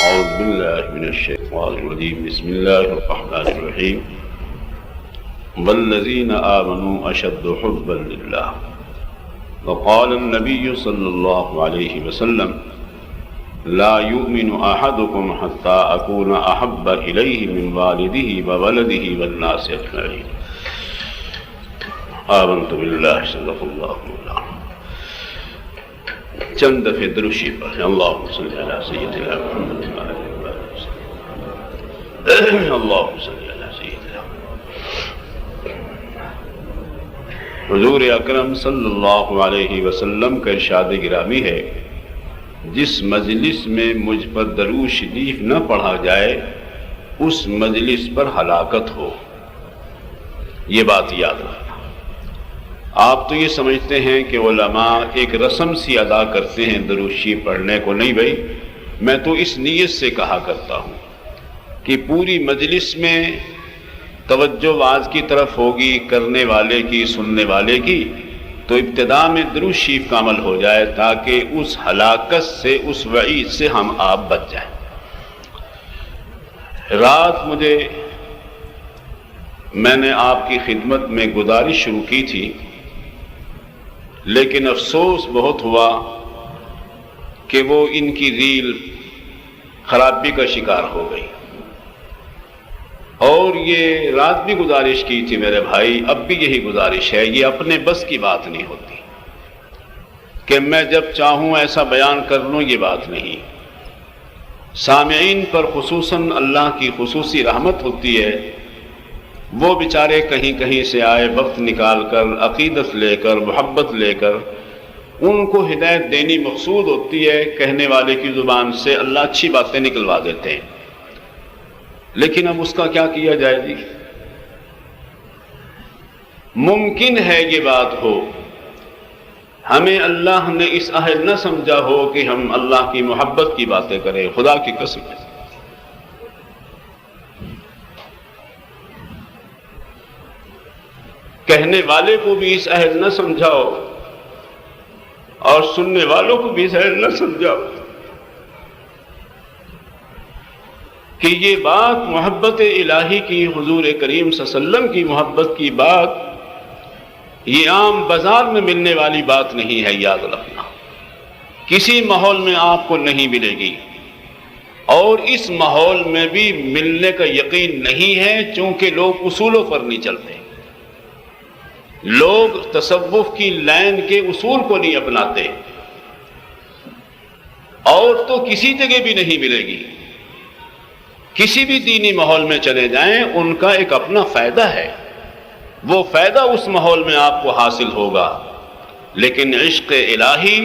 أعوذ بالله من الشيطان الرجيم. بسم الله الرحمن الرحيم. والذين آمنوا أشد حبا لله. وقال النبي صلى الله عليه وسلم: لا يؤمن أحدكم حتى أكون أحب إليه من والده وولده والناس أجمعين. آمنت بالله صدق الله مولانا. چند دفعے درود شریف پڑھیں. اللهم صل على سيدنا محمد وعلى آله وسلم. اللهم صل على سيدنا حضور اکرم صلی اللہ علیہ وسلم کا ارشاد گرامی ہے: جس مجلس میں مجھ پر درود شریف نہ پڑھا جائے اس مجلس پر ہلاکت ہو. یہ بات یاد رکھنا. آپ تو یہ سمجھتے ہیں کہ علماء ایک رسم سی ادا کرتے ہیں درود شریف پڑھنے کو. نہیں بھائی، میں تو اس نیت سے کہا کرتا ہوں کہ پوری مجلس میں توجہ واعظ کی طرف ہوگی، کرنے والے کی، سننے والے کی، تو ابتدا میں درود شریف کا عمل ہو جائے تاکہ اس ہلاکت سے، اس وعید سے ہم آپ بچ جائیں. رات میں نے آپ کی خدمت میں گزارش شروع کی تھی، لیکن افسوس بہت ہوا کہ وہ ان کی ریل خرابی کا شکار ہو گئی. اور یہ رات بھی گزارش کی تھی میرے بھائی، اب بھی یہی گزارش ہے. یہ اپنے بس کی بات نہیں ہوتی کہ میں جب چاہوں ایسا بیان کر لوں، یہ بات نہیں. سامعین پر خصوصاً اللہ کی خصوصی رحمت ہوتی ہے. وہ بیچارے کہیں کہیں سے آئے، وقت نکال کر، عقیدت لے کر، محبت لے کر، ان کو ہدایت دینی مقصود ہوتی ہے. کہنے والے کی زبان سے اللہ اچھی باتیں نکلوا دیتے ہیں، لیکن اب اس کا کیا کیا جائے جی؟ ممکن ہے یہ بات ہو، ہمیں اللہ نے اس اہل نہ سمجھا ہو کہ ہم اللہ کی محبت کی باتیں کریں. خدا کی قسم ہے، کہنے والے کو بھی اس اہل نہ سمجھاؤ اور سننے والوں کو بھی اس اہل نہ سمجھاؤ کہ یہ بات محبت الہی کی، حضور کریم صلی اللہ علیہ وسلم کی محبت کی بات، یہ عام بازار میں ملنے والی بات نہیں ہے. یاد رکھنا، کسی ماحول میں آپ کو نہیں ملے گی، اور اس ماحول میں بھی ملنے کا یقین نہیں ہے، چونکہ لوگ اصولوں پر نہیں چلتے. لوگ تصوف کی لائن کے اصول کو نہیں اپناتے، اور تو کسی جگہ بھی نہیں ملے گی. کسی بھی دینی ماحول میں چلے جائیں، ان کا ایک اپنا فائدہ ہے، وہ فائدہ اس ماحول میں آپ کو حاصل ہوگا. لیکن عشق الہی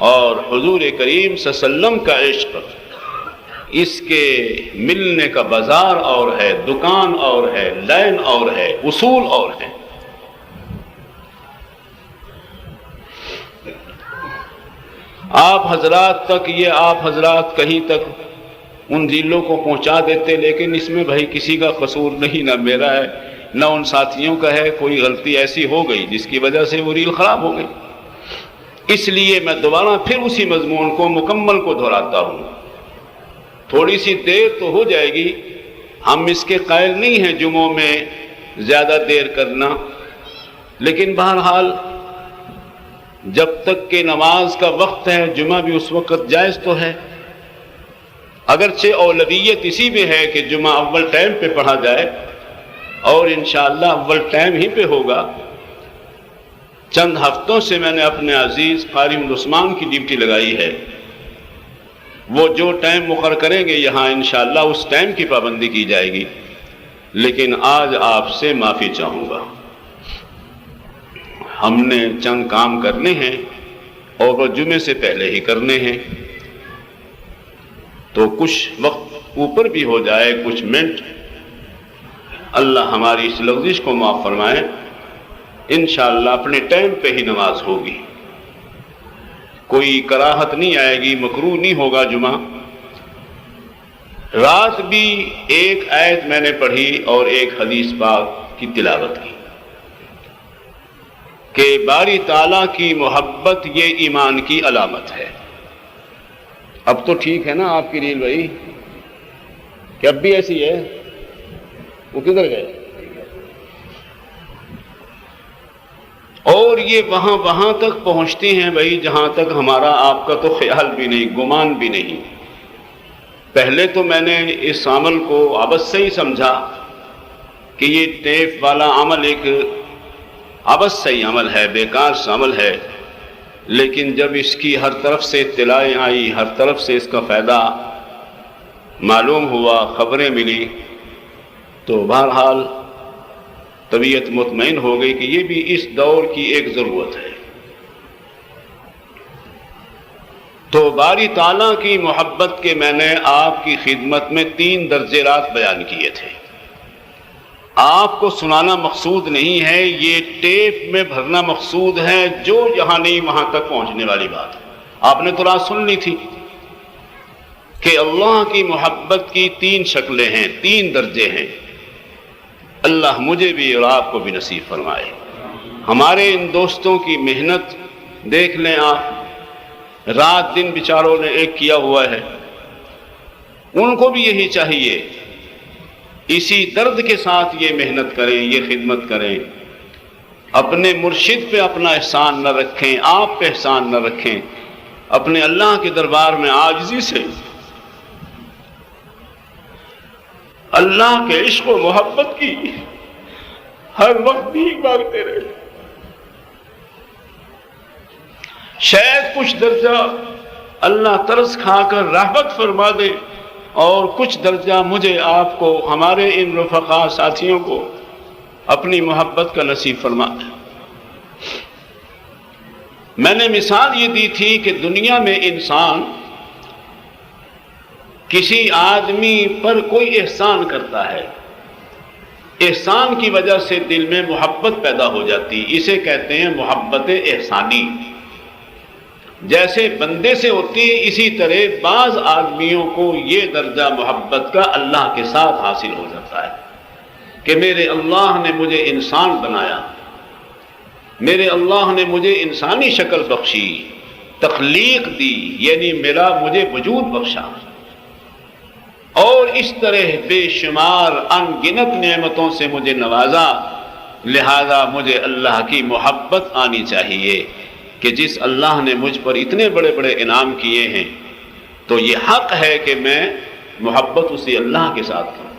اور حضور کریم صلی اللہ علیہ وسلم کا عشق، اس کے ملنے کا بازار اور ہے، دکان اور ہے، لائن اور ہے، اصول اور ہے. آپ حضرات کہیں تک ان ریلوں کو پہنچا دیتے، لیکن اس میں بھائی کسی کا قصور نہیں، نہ میرا ہے نہ ان ساتھیوں کا ہے. کوئی غلطی ایسی ہو گئی جس کی وجہ سے وہ ریل خراب ہو گئی. اس لیے میں دوبارہ پھر اسی مضمون کو مکمل کو دہراتا ہوں. تھوڑی سی دیر تو ہو جائے گی، ہم اس کے قائل نہیں ہیں جمعوں میں زیادہ دیر کرنا، لیکن بہرحال جب تک کہ نماز کا وقت ہے، جمعہ بھی اس وقت جائز تو ہے. اگرچہ اولویت اسی میں ہے کہ جمعہ اول ٹائم پہ پڑھا جائے، اور انشاءاللہ اول ٹائم ہی پہ ہوگا. چند ہفتوں سے میں نے اپنے عزیز قاری عثمان کی ڈیوٹی لگائی ہے، وہ جو ٹائم مقرر کریں گے یہاں انشاءاللہ اس ٹائم کی پابندی کی جائے گی. لیکن آج آپ سے معافی چاہوں گا، ہم نے چند کام کرنے ہیں اور وہ جمعے سے پہلے ہی کرنے ہیں، تو کچھ وقت اوپر بھی ہو جائے، کچھ منٹ. اللہ ہماری اس لغزش کو معاف فرمائے. انشاءاللہ اپنے ٹائم پہ ہی نماز ہوگی، کوئی کراہت نہیں آئے گی، مکروہ نہیں ہوگا جمعہ. رات بھی ایک آیت میں نے پڑھی اور ایک حدیث پاک کی تلاوت کی کہ باری تعالیٰ کی محبت یہ ایمان کی علامت ہے. اب تو ٹھیک ہے نا آپ کی ریل بھائی، کہ اب بھی ایسی ہے؟ وہ کدھر گئے؟ اور یہ وہاں تک پہنچتے ہیں بھائی جہاں تک ہمارا آپ کا تو خیال بھی نہیں، گمان بھی نہیں۔ پہلے تو میں نے اس عمل کو عبث سے ہی سمجھا کہ یہ ٹیپ والا عمل ایک عبث سے ہی عمل ہے، بیکار سا عمل ہے، لیکن جب اس کی ہر طرف سے اطلاعیں آئی، ہر طرف سے اس کا فائدہ معلوم ہوا، خبریں ملی، تو بہرحال طبیعت مطمئن ہو گئی کہ یہ بھی اس دور کی ایک ضرورت ہے۔ تو باری تعالیٰ کی محبت کے میں نے آپ کی خدمت میں 3 درجات بیان کیے تھے۔ آپ کو سنانا مقصود نہیں ہے، یہ ٹیپ میں بھرنا مقصود ہے، جو یہاں نہیں وہاں تک پہنچنے والی بات ہے۔ آپ نے تو رات سن لی تھی کہ اللہ کی محبت کی 3 شکلیں ہیں، 3 درجے ہیں۔ اللہ مجھے بھی اور آپ کو بھی نصیب فرمائے۔ ہمارے ان دوستوں کی محنت دیکھ لیں آپ، رات دن بیچاروں نے ایک کیا ہوا ہے، ان کو بھی یہی چاہیے، اسی درد کے ساتھ یہ محنت کریں، یہ خدمت کریں، اپنے مرشد پہ اپنا احسان نہ رکھیں، آپ پہ احسان نہ رکھیں، اپنے اللہ کے دربار میں عاجزی سے اللہ کے عشق و محبت کی ہر وقت بھیک مانگتے رہے۔ شاید کچھ درجہ اللہ ترس کھا کر رحمت فرما دے، اور کچھ درجہ مجھے آپ کو، ہمارے ان رفقا ساتھیوں کو اپنی محبت کا نصیب فرما دے۔ میں نے مثال یہ دی تھی کہ دنیا میں انسان کسی آدمی پر کوئی احسان کرتا ہے، احسان کی وجہ سے دل میں محبت پیدا ہو جاتی، اسے کہتے ہیں محبت احسانی۔ جیسے بندے سے ہوتی ہے، اسی طرح بعض آدمیوں کو یہ درجہ محبت کا اللہ کے ساتھ حاصل ہو جاتا ہے کہ میرے اللہ نے مجھے انسان بنایا، میرے اللہ نے مجھے انسانی شکل بخشی، تخلیق دی، یعنی میرا مجھے وجود بخشا، اور اس طرح بے شمار ان گنت نعمتوں سے مجھے نوازا، لہذا مجھے اللہ کی محبت آنی چاہیے کہ جس اللہ نے مجھ پر اتنے بڑے بڑے انعام کیے ہیں، تو یہ حق ہے کہ میں محبت اسی اللہ کے ساتھ کروں۔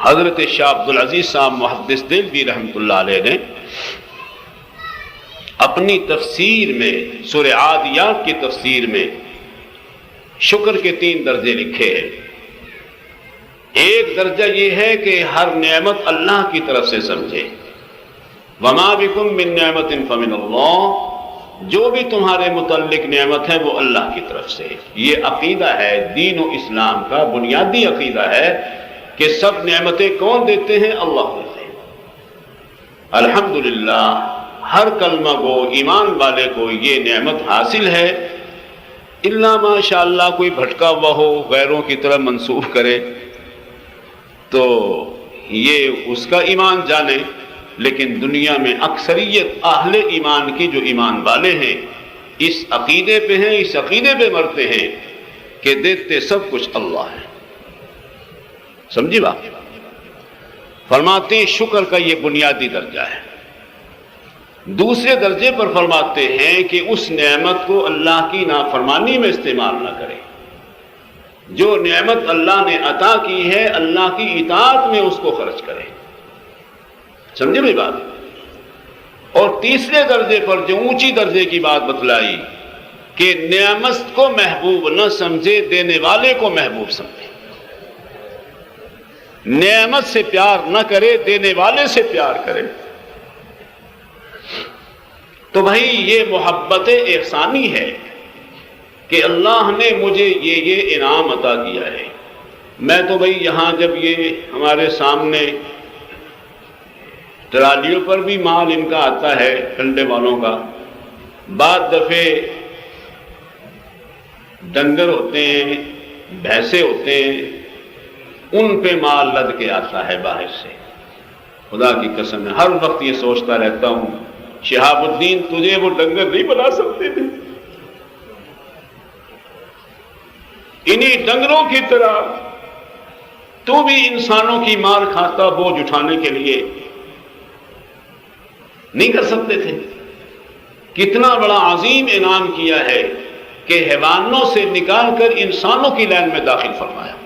حضرت شاہ عبدالعزیز صاحب محدث دہلوی رحمۃ اللہ علیہ نے اپنی تفسیر میں سورہ عادیات کی تفسیر میں شکر کے 3 درجے لکھے ہیں۔ ایک درجہ یہ ہے کہ ہر نعمت اللہ کی طرف سے سمجھے، وما بکم من نعمت فمن اللہ، جو بھی تمہارے متعلق نعمت ہے وہ اللہ کی طرف سے۔ یہ عقیدہ ہے، دین و اسلام کا بنیادی عقیدہ ہے کہ سب نعمتیں کون دیتے ہیں؟ اللہ دیتے ہیں۔ الحمدللہ ہر کلمہ گو ایمان والے کو یہ نعمت حاصل ہے، الا ماشاء اللہ کوئی بھٹکا ہوا ہو، غیروں کی طرف منسوب کرے تو یہ اس کا ایمان جانے، لیکن دنیا میں اکثریت اہل ایمان کی جو ایمان والے ہیں اس عقیدے پہ ہیں، اس عقیدے پہ مرتے ہیں کہ دیتے سب کچھ اللہ ہے۔ سمجھی بات؟ فرماتے ہیں شکر کا یہ بنیادی درجہ ہے۔ دوسرے درجے پر فرماتے ہیں کہ اس نعمت کو اللہ کی نافرمانی میں استعمال نہ کرے، جو نعمت اللہ نے عطا کی ہے اللہ کی اطاعت میں اس کو خرچ کرے۔ سمجھے میری بات؟ اور تیسرے درجے پر جو اونچی درجے کی بات بتلائی کہ نعمت کو محبوب نہ سمجھے، دینے والے کو محبوب سمجھے، نعمت سے پیار نہ کرے، دینے والے سے پیار کرے۔ تو بھائی یہ محبت احسانی ہے کہ اللہ نے مجھے یہ انعام عطا کیا ہے۔ میں تو بھائی یہاں جب یہ ہمارے سامنے ٹرالیوں پر بھی مال ان کا آتا ہے، ٹھنڈے والوں کا، بعض دفعے ڈنگر ہوتے ہیں، بھینسے ہوتے ہیں، ان پہ مال لد کے آتا ہے باہر سے۔ خدا کی قسم ہے ہر وقت یہ سوچتا رہتا ہوں شہاب الدین تجھے وہ ڈنگر نہیں بنا سکتے تھے؟ انہی ڈنگروں کی طرح تو بھی انسانوں کی مار کھاتا بوجھ اٹھانے کے لیے نہیں کر سکتے تھے؟ کتنا بڑا عظیم انعام کیا ہے کہ حیوانوں سے نکال کر انسانوں کی لائن میں داخل فرمایا۔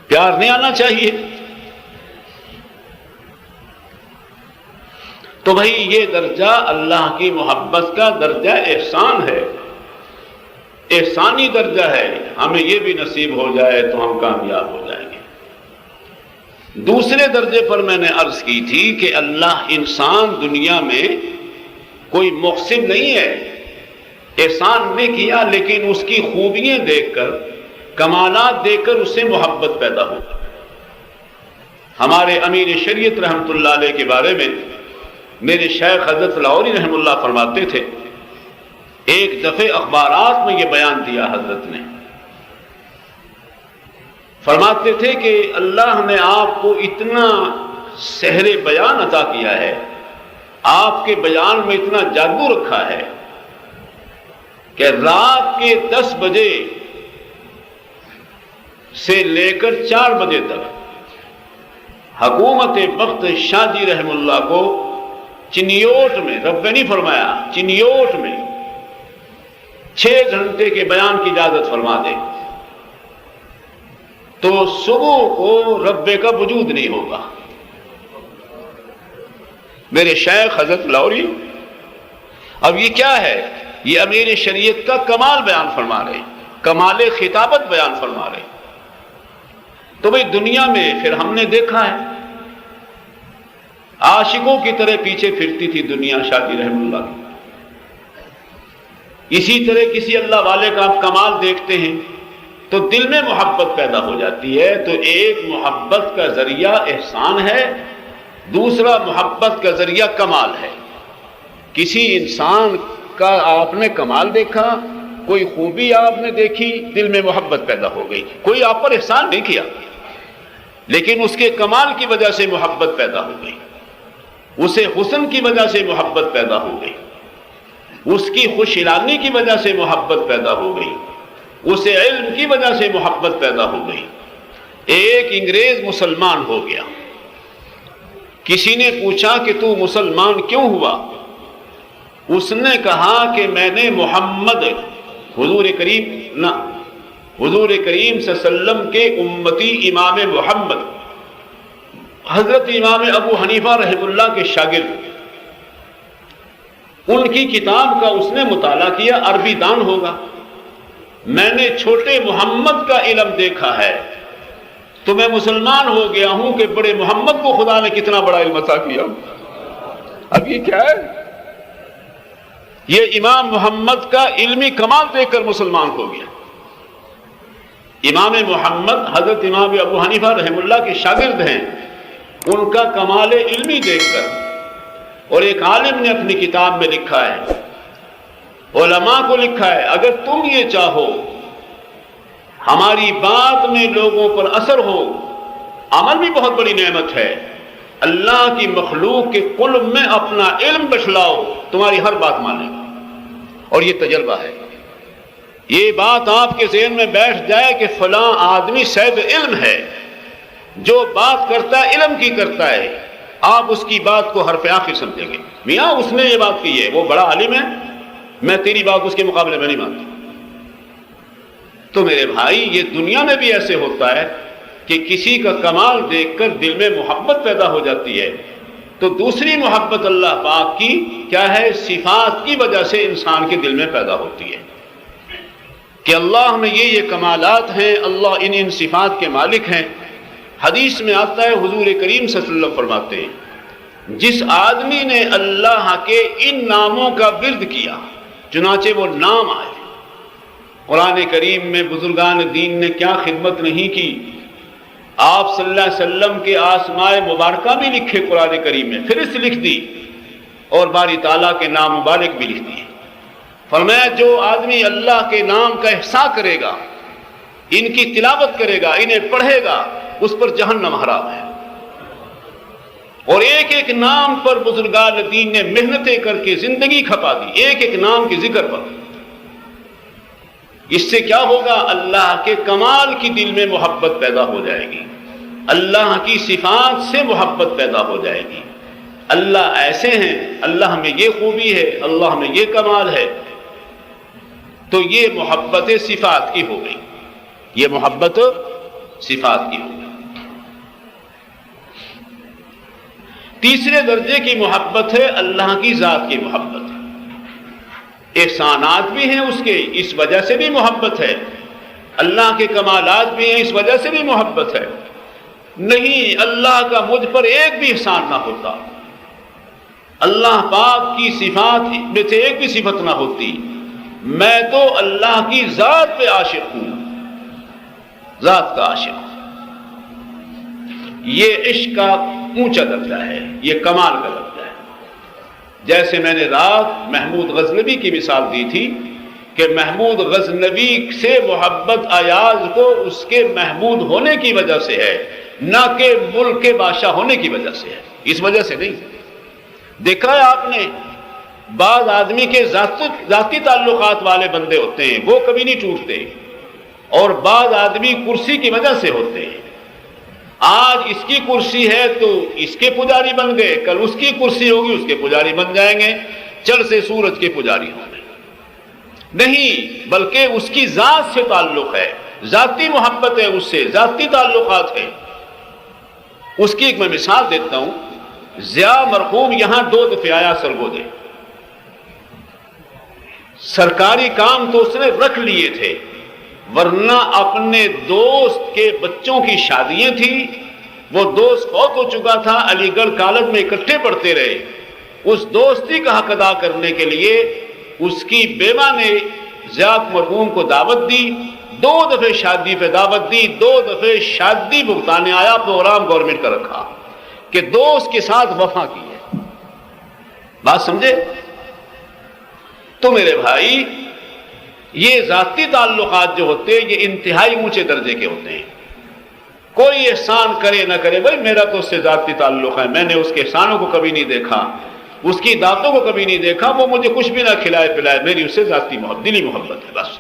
پیار نہیں آنا چاہیے؟ تو بھائی یہ درجہ اللہ کی محبت کا درجہ احسان ہے، احسانی درجہ ہے۔ ہمیں یہ بھی نصیب ہو جائے تو ہم کامیاب ہو جائیں گے۔ دوسرے درجے پر میں نے عرض کی تھی کہ اللہ انسان دنیا میں کوئی محسن نہیں ہے، احسان نے کیا لیکن اس کی خوبیاں دیکھ کر، کمالات دیکھ کر اس سے محبت پیدا ہو۔ ہمارے امیر شریعت رحمۃ اللہ علیہ کے بارے میں میرے شیخ حضرت لاہوری رحمہ اللہ فرماتے تھے، ایک دفعہ اخبارات میں یہ بیان دیا حضرت نے، فرماتے تھے کہ اللہ نے آپ کو اتنا سحر بیان عطا کیا ہے، آپ کے بیان میں اتنا جادو رکھا ہے کہ رات کے 10 بجے سے لے کر 4 بجے تک حکومت بخت شاہ جی رحم اللہ کو چنیوٹ میں، رب نے نہیں فرمایا، چنیوٹ میں 6 گھنٹے کے بیان کی اجازت فرما دے تو صبح کو رب کا وجود نہیں ہوگا۔ میرے شیخ حضرت لاہوری، اب یہ کیا ہے؟ یہ امیر شریعت کا کمال بیان فرما رہے، کمال خطابت بیان فرما رہے۔ تو بھئی دنیا میں پھر ہم نے دیکھا ہے عاشقوں کی طرح پیچھے پھرتی تھی دنیا شادی رحم اللہ کی۔ اسی طرح کسی اللہ والے کا آپ کمال دیکھتے ہیں تو دل میں محبت پیدا ہو جاتی ہے۔ تو ایک محبت کا ذریعہ احسان ہے، دوسرا محبت کا ذریعہ کمال ہے۔ کسی انسان کا آپ نے کمال دیکھا، کوئی خوبی آپ نے دیکھی، دل میں محبت پیدا ہو گئی۔ کوئی آپ پر احسان نہیں کیا لیکن اس کے کمال کی وجہ سے محبت پیدا ہو گئی، اسے حسن کی وجہ سے محبت پیدا ہو گئی، اس کی خوش اعلانی کی وجہ سے محبت پیدا ہو گئی، اسے علم کی وجہ سے محبت پیدا ہو گئی۔ ایک انگریز مسلمان ہو گیا، کسی نے پوچھا کہ تو مسلمان کیوں ہوا؟ اس نے کہا کہ میں نے محمد حضور کریم صلی اللہ علیہ وسلم کے امتی امام محمد حضرت امام ابو حنیفہ رحمہ اللہ کے شاگرد، ان کی کتاب کا اس نے مطالعہ کیا، عربی دان ہوگا، میں نے چھوٹے محمد کا علم دیکھا ہے تو میں مسلمان ہو گیا ہوں کہ بڑے محمد کو خدا نے کتنا بڑا علم عطا کیا۔ اب یہ کیا ہے؟ یہ امام محمد کا علمی کمال دیکھ کر مسلمان ہو گیا۔ امام محمد حضرت امام ابو حنیفہ رحمہ اللہ کے شاگرد ہیں، ان کا کمال علمی دیکھ کر، اور ایک عالم نے اپنی کتاب میں لکھا ہے، علماء کو لکھا ہے، اگر تم یہ چاہو ہماری بات میں لوگوں پر اثر ہو، عمل بھی بہت بڑی نعمت ہے، اللہ کی مخلوق کے قلب میں اپنا علم بچھلاؤ، تمہاری ہر بات مانے گا۔ اور یہ تجربہ ہے، یہ بات آپ کے ذہن میں بیٹھ جائے کہ فلاں آدمی صاحب علم ہے، جو بات کرتا ہے علم کی کرتا ہے، آپ اس کی بات کو حرف آخر سمجھیں گے، میاں اس نے یہ بات کی ہے، وہ بڑا عالم ہے، میں تیری بات اس کے مقابلے میں نہیں مانتا۔ تو میرے بھائی یہ دنیا میں بھی ایسے ہوتا ہے کہ کسی کا کمال دیکھ کر دل میں محبت پیدا ہو جاتی ہے، تو دوسری محبت اللہ پاک کی کیا ہے؟ صفات کی وجہ سے انسان کے دل میں پیدا ہوتی ہے کہ اللہ میں یہ کمالات ہیں، اللہ ان صفات کے مالک ہیں۔ حدیث میں آتا ہے، حضور کریم صلی اللہ علیہ وسلم فرماتے ہیں، جس آدمی نے اللہ کے ان ناموں کا ورد کیا، چنانچہ وہ نام آئے۔ قرآن کریم میں بزرگان دین نے کیا خدمت نہیں کی، آپ صلی اللہ علیہ وسلم کے آسمائے مبارکہ بھی لکھے قرآن کریم میں، فہرست لکھ دی، اور باری تعالیٰ کے نام مبارک بھی لکھ دیے۔ فرمایا جو آدمی اللہ کے نام کا احسان کرے گا، ان کی تلاوت کرے گا، انہیں پڑھے گا، اس پر جہنم حرام ہے۔ اور ایک ایک نام پر بزرگان دین نے محنتیں کر کے زندگی کھپا دی، ایک ایک نام کے ذکر پر۔ اس سے کیا ہوگا؟ اللہ کے کمال کی دل میں محبت پیدا ہو جائے گی، اللہ کی صفات سے محبت پیدا ہو جائے گی۔ اللہ ایسے ہیں، اللہ میں یہ خوبی ہے، اللہ میں یہ کمال ہے، تو یہ محبت صفات کی ہو گئی، یہ محبت صفات کی ہو گئی۔ تیسرے درجے کی محبت ہے اللہ کی ذات کی محبت۔ احسانات بھی ہیں اس کے، اس وجہ سے بھی محبت ہے، اللہ کے کمالات بھی ہیں، اس وجہ سے بھی محبت ہے۔ نہیں، اللہ کا مجھ پر ایک بھی احسان نہ ہوتا، اللہ پاک کی صفات میں سے ایک بھی صفت نہ ہوتی، میں تو اللہ کی ذات پہ عاشق ہوں، ذات کا عاشق ہوں۔ یہ عشق کا اونچا درجہ ہے، یہ کمال کا درجہ ہے۔ جیسے میں نے رات محمود غزنوی کی مثال دی تھی کہ محمود غزنوی سے محبت ایاز کو اس کے محمود ہونے کی وجہ سے ہے، نہ کہ ملک کے بادشاہ ہونے کی وجہ سے ہے، اس وجہ سے نہیں۔ دیکھا ہے آپ نے، بعض آدمی کے ذاتی تعلقات والے بندے ہوتے ہیں، وہ کبھی نہیں ٹوٹتے، اور بعض آدمی کرسی کی وجہ سے ہوتے ہیں۔ آج اس کی کرسی ہے تو اس کے پجاری بن گئے، کل اس کی کرسی ہوگی اس کے پجاری بن جائیں گے، چل سے سورج کے پجاری ہوں گے۔ نہیں، بلکہ اس کی ذات سے تعلق ہے، ذاتی محبت ہے، اس سے ذاتی تعلقات ہے۔ اس کی ایک میں مثال دیتا ہوں۔ ضیاء مرحوم یہاں 2 دفعہ آیا سرگودے، سرکاری کام تو اس نے رکھ لیے تھے، ورنہ اپنے دوست کے بچوں کی شادیاں تھیں، وہ دوست فوت ہو چکا تھا، علی گڑھ کالج میں اکٹھے پڑھتے رہے۔ اس دوستی کا حق ادا کرنے کے لیے اس کی بیوہ نے ضیاء مرحوم کو دعوت دی، 2 دفعہ شادی پہ دعوت دی، 2 دفعہ شادی بھگتانے آیا، پروگرام گورنمنٹ کا رکھا کہ دوست کے ساتھ وفا کی ہے۔ بات سمجھے؟ تو میرے بھائی، یہ ذاتی تعلقات جو ہوتے ہیں یہ انتہائی اونچے درجے کے ہوتے ہیں۔ کوئی احسان کرے نہ کرے، بھائی میرا تو اس سے ذاتی تعلق ہے، میں نے اس کے احسانوں کو کبھی نہیں دیکھا، اس کی دعوتوں کو کبھی نہیں دیکھا، وہ مجھے کچھ بھی نہ کھلائے پلائے، میری اس سے ذاتی محبت، دلی محبت ہے بس۔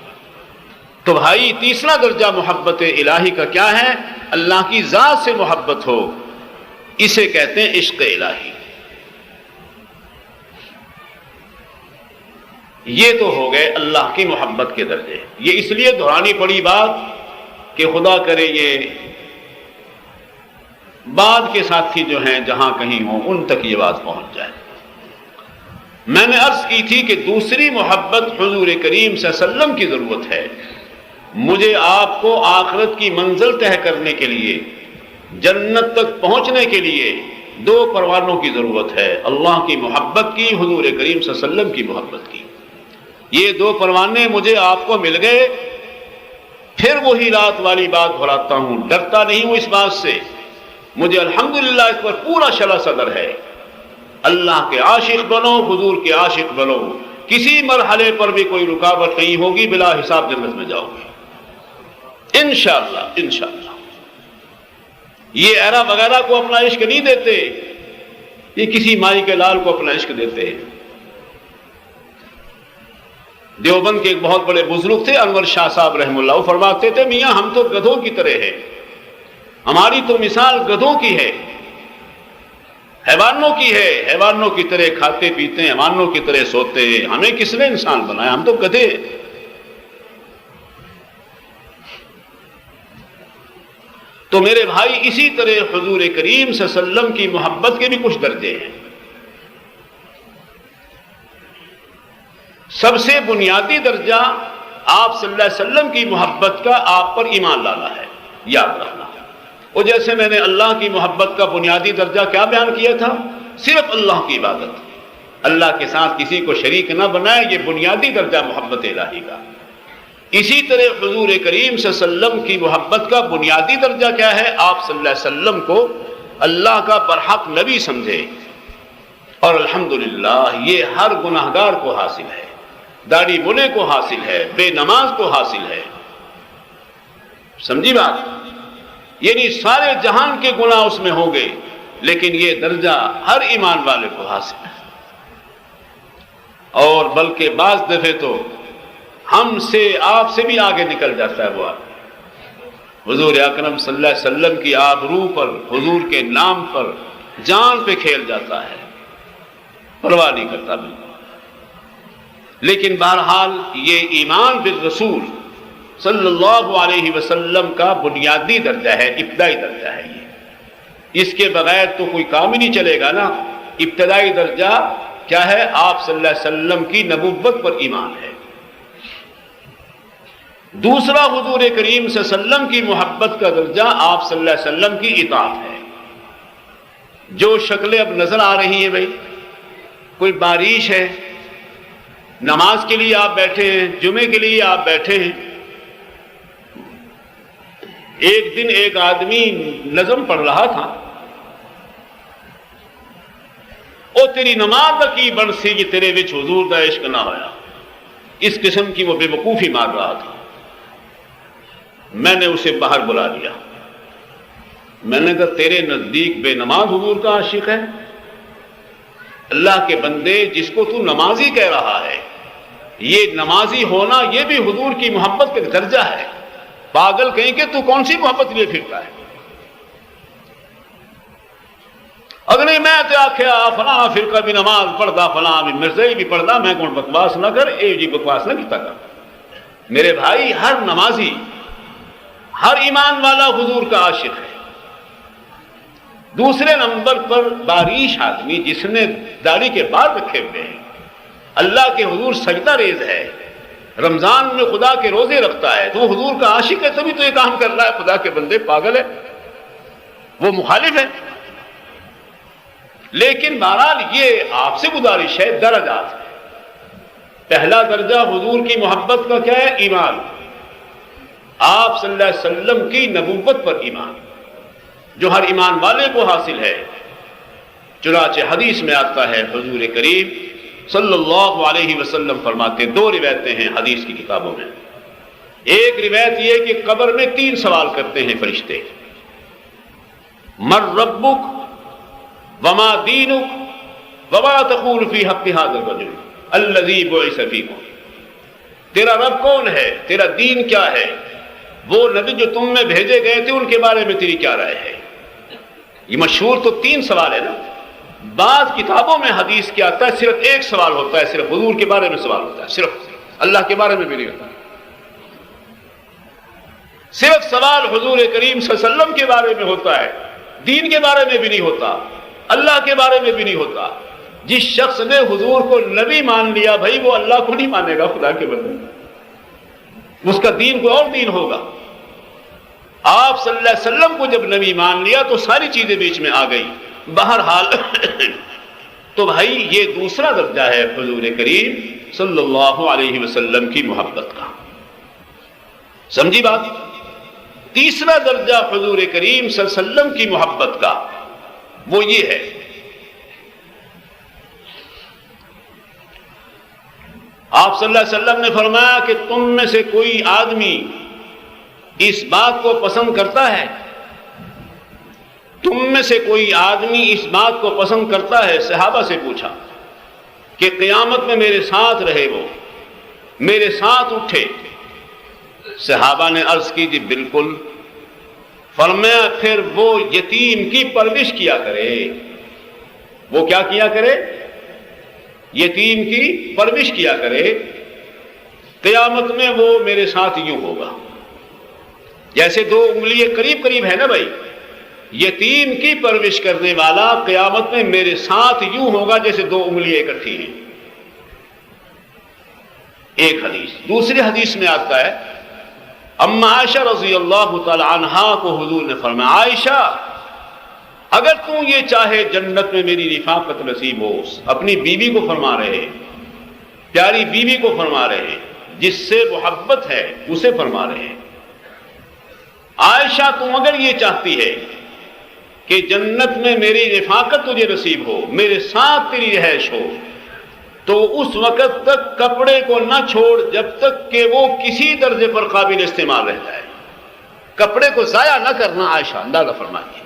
تو بھائی، تیسرا درجہ محبت الہی کا کیا ہے؟ اللہ کی ذات سے محبت ہو، اسے کہتے ہیں عشق الہی۔ یہ تو ہو گئے اللہ کی محبت کے درجے۔ یہ اس لیے دہرانی پڑی بات کہ خدا کرے یہ بعد کے ساتھی جو ہیں جہاں کہیں ہوں ان تک یہ بات پہنچ جائے۔ میں نے عرض کی تھی کہ دوسری محبت حضور کریم صلی اللہ علیہ وسلم کی ضرورت ہے۔ مجھے آپ کو آخرت کی منزل طے کرنے کے لیے، جنت تک پہنچنے کے لیے 2 پروانوں کی ضرورت ہے، اللہ کی محبت کی، حضور کریم صلی اللہ علیہ وسلم کی محبت کی۔ یہ 2 پروانے مجھے آپ کو مل گئے، پھر وہی رات والی بات دہراتا ہوں، ڈرتا نہیں ہوں اس بات سے، مجھے الحمدللہ اس پر پورا شرح صدر ہے۔ اللہ کے عاشق بنو، حضور کے عاشق بنو، کسی مرحلے پر بھی کوئی رکاوٹ نہیں ہوگی، بلا حساب جنت میں جاؤ گے انشاءاللہ۔ انشاءاللہ یہ ایرا وغیرہ کو اپنا عشق نہیں دیتے، یہ کسی مائی کے لال کو اپنا عشق دیتے ہیں۔ دیوبند کے ایک بہت بڑے بزرگ تھے انور شاہ صاحب رحمہ اللہ، وہ فرماتے تھے میاں ہم تو گدھوں کی طرح ہیں، ہماری تو مثال گدھوں کی ہے، حیوانوں کی ہے، حیوانوں کی طرح کھاتے پیتے ہیں، حیوانوں کی طرح سوتے ہیں، ہمیں کس نے انسان بنایا، ہم تو گدھے۔ تو میرے بھائی، اسی طرح حضور کریم صلی اللہ علیہ وسلم کی محبت کے بھی کچھ درجے ہیں۔ سب سے بنیادی درجہ آپ صلی اللہ علیہ وسلم کی محبت کا آپ پر ایمان لانا ہے، یاد رکھنا۔ اور جیسے میں نے اللہ کی محبت کا بنیادی درجہ کیا بیان کیا تھا؟ صرف اللہ کی عبادت، اللہ کے ساتھ کسی کو شریک نہ بنائے، یہ بنیادی درجہ محبت الہی کا۔ اسی طرح حضور کریم صلی اللہ علیہ وسلم کی محبت کا بنیادی درجہ کیا ہے؟ آپ صلی اللہ علیہ وسلم کو اللہ کا برحق نبی سمجھے، اور الحمدللہ یہ ہر گناہگار کو حاصل ہے، داڑھی بنے کو حاصل ہے، بے نماز کو حاصل ہے۔ سمجھی بات؟ یعنی سارے جہان کے گناہ اس میں ہوں گے، لیکن یہ درجہ ہر ایمان والے کو حاصل ہے، اور بلکہ بعض دفعے تو ہم سے آپ سے بھی آگے نکل جاتا ہے وہ آدمی۔ حضور اکرم صلی اللہ علیہ وسلم کی آبرو پر، حضور کے نام پر جان پہ کھیل جاتا ہے، پرواہ نہیں کرتا بالکل۔ لیکن بہرحال یہ ایمان بالرسول صلی اللہ علیہ وسلم کا بنیادی درجہ ہے، ابتدائی درجہ ہے یہ، اس کے بغیر تو کوئی کام ہی نہیں چلے گا نا۔ ابتدائی درجہ کیا ہے؟ آپ صلی اللہ علیہ وسلم کی نبوت پر ایمان ہے۔ دوسرا حضور کریم صلی اللہ علیہ وسلم کی محبت کا درجہ آپ صلی اللہ علیہ وسلم کی اطاعت ہے۔ جو شکلیں اب نظر آ رہی ہیں بھائی، کوئی بارش ہے، نماز کے لیے آپ بیٹھے ہیں، جمعے کے لیے آپ بیٹھے ہیں، ایک دن ایک آدمی نظم پڑھ رہا تھا، او تیری نماز کی بن سی کہ تیرے وچ حضور دا عشق نہ ہویا، اس قسم کی وہ بے وقوفی مار رہا تھا۔ میں نے اسے باہر بلا لیا، میں نے کہا تیرے نزدیک بے نماز حضور کا عاشق ہے؟ اللہ کے بندے، جس کو تو نمازی کہہ رہا ہے، یہ نمازی ہونا یہ بھی حضور کی محبت کا درجہ ہے۔ پاگل کہیں کہ تو کون سی محبت لیے پھرتا ہے؟ اگلے میں تے آکھیا فلاں فرقہ بھی نماز پڑھدا، فلاں بھی مرزائی بھی پڑھدا، میں کون بکواس نہ کر، اے جی بکواس نہ کیتا کر۔ میرے بھائی، ہر نمازی، ہر ایمان والا حضور کا عاشق ہے۔ دوسرے نمبر پر باریش آدمی جس نے داڑھی کے بال رکھے ہوئے ہیں، اللہ کے حضور سجدہ ریز ہے، رمضان میں خدا کے روزے رکھتا ہے، تو وہ حضور کا عاشق ہے، تبھی تو یہ کام کر رہا ہے۔ خدا کے بندے، پاگل ہے، وہ مخالف ہے۔ لیکن بہرحال یہ آپ سے گزارش ہے، درجات ہے۔ پہلا درجہ حضور کی محبت کا کیا ہے؟ ایمان، آپ صلی اللہ علیہ وسلم کی نبوت پر ایمان، جو ہر ایمان والے کو حاصل ہے۔ چنانچہ حدیث میں آتا ہے، حضور کریم صلی اللہ علیہ وسلم فرماتے، دو روایتیں ہیں حدیث کی کتابوں میں۔ ایک روایت یہ کہ قبر میں 3 سوال کرتے ہیں فرشتے، من ربک وما دینک وما تقول فی حق ھذا الرجل الذی بعث فیکم۔ تیرا رب کون ہے؟ تیرا دین کیا ہے؟ وہ نبی جو تم میں بھیجے گئے تھے ان کے بارے میں تیری کیا رائے ہے؟ یہ مشہور تو 3 سوال ہے نا۔ بعض کتابوں میں حدیث کیا آتا ہے صرف ایک سوال ہوتا ہے، صرف حضور کے بارے میں سوال ہوتا ہے، صرف اللہ کے بارے میں بھی نہیں ہوتا۔ صرف سوال حضور کریم صلی اللہ علیہ وسلم کے بارے میں ہوتا ہے، دین کے بارے میں بھی نہیں ہوتا، اللہ کے بارے میں بھی نہیں ہوتا۔ جس شخص نے حضور کو نبی مان لیا بھائی، وہ اللہ کو نہیں مانے گا، خدا کے بندے، اس کا دین کوئی اور دین ہوگا۔ آپ صلی اللہ علیہ وسلم کو جب نبی مان لیا تو ساری چیزیں بیچ میں آ گئی۔ بہرحال تو بھائی یہ دوسرا درجہ ہے حضور کریم صلی اللہ علیہ وسلم کی محبت کا، سمجھی بات؟ تیسرا درجہ حضور کریم صلی اللہ علیہ وسلم کی محبت کا وہ یہ ہے، آپ صلی اللہ علیہ وسلم نے فرمایا کہ تم میں سے کوئی آدمی اس بات کو پسند کرتا ہے، تم میں سے کوئی آدمی اس بات کو پسند کرتا ہے۔ صحابہ سے پوچھا کہ قیامت میں میرے ساتھ رہے، وہ میرے ساتھ اٹھے۔ صحابہ نے عرض کی جی بالکل۔ فرمایا پھر وہ یتیم کی پرورش کیا کرے۔ وہ کیا کیا کرے؟ یتیم کی پرورش کیا کرے۔ قیامت میں وہ میرے ساتھ یوں ہوگا، جیسے 2 انگلیاں قریب قریب ہے نا بھائی، یتیم کی پرورش کرنے والا قیامت میں میرے ساتھ یوں ہوگا جیسے 2 انگلیاں اکٹھی ہیں۔ ایک حدیث۔ دوسری حدیث میں آتا ہے، اما عائشہ رضی اللہ تعالی عنہا کو حضور نے فرمایا، عائشہ اگر تم یہ چاہے جنت میں میری رفاقت نصیب ہو، اپنی بیوی کو فرما رہے ہیں، پیاری بیوی کو فرما رہے ہیں، جس سے محبت ہے اسے فرما رہے ہیں، عائشہ تم اگر یہ چاہتی ہے کہ جنت میں میری رفاقت تجھے نصیب ہو، میرے ساتھ تیری رہائش ہو، تو اس وقت تک کپڑے کو نہ چھوڑ جب تک کہ وہ کسی درجے پر قابل استعمال رہ جائے۔ کپڑے کو ضائع نہ کرنا عائشہ، اندازہ فرمائیے۔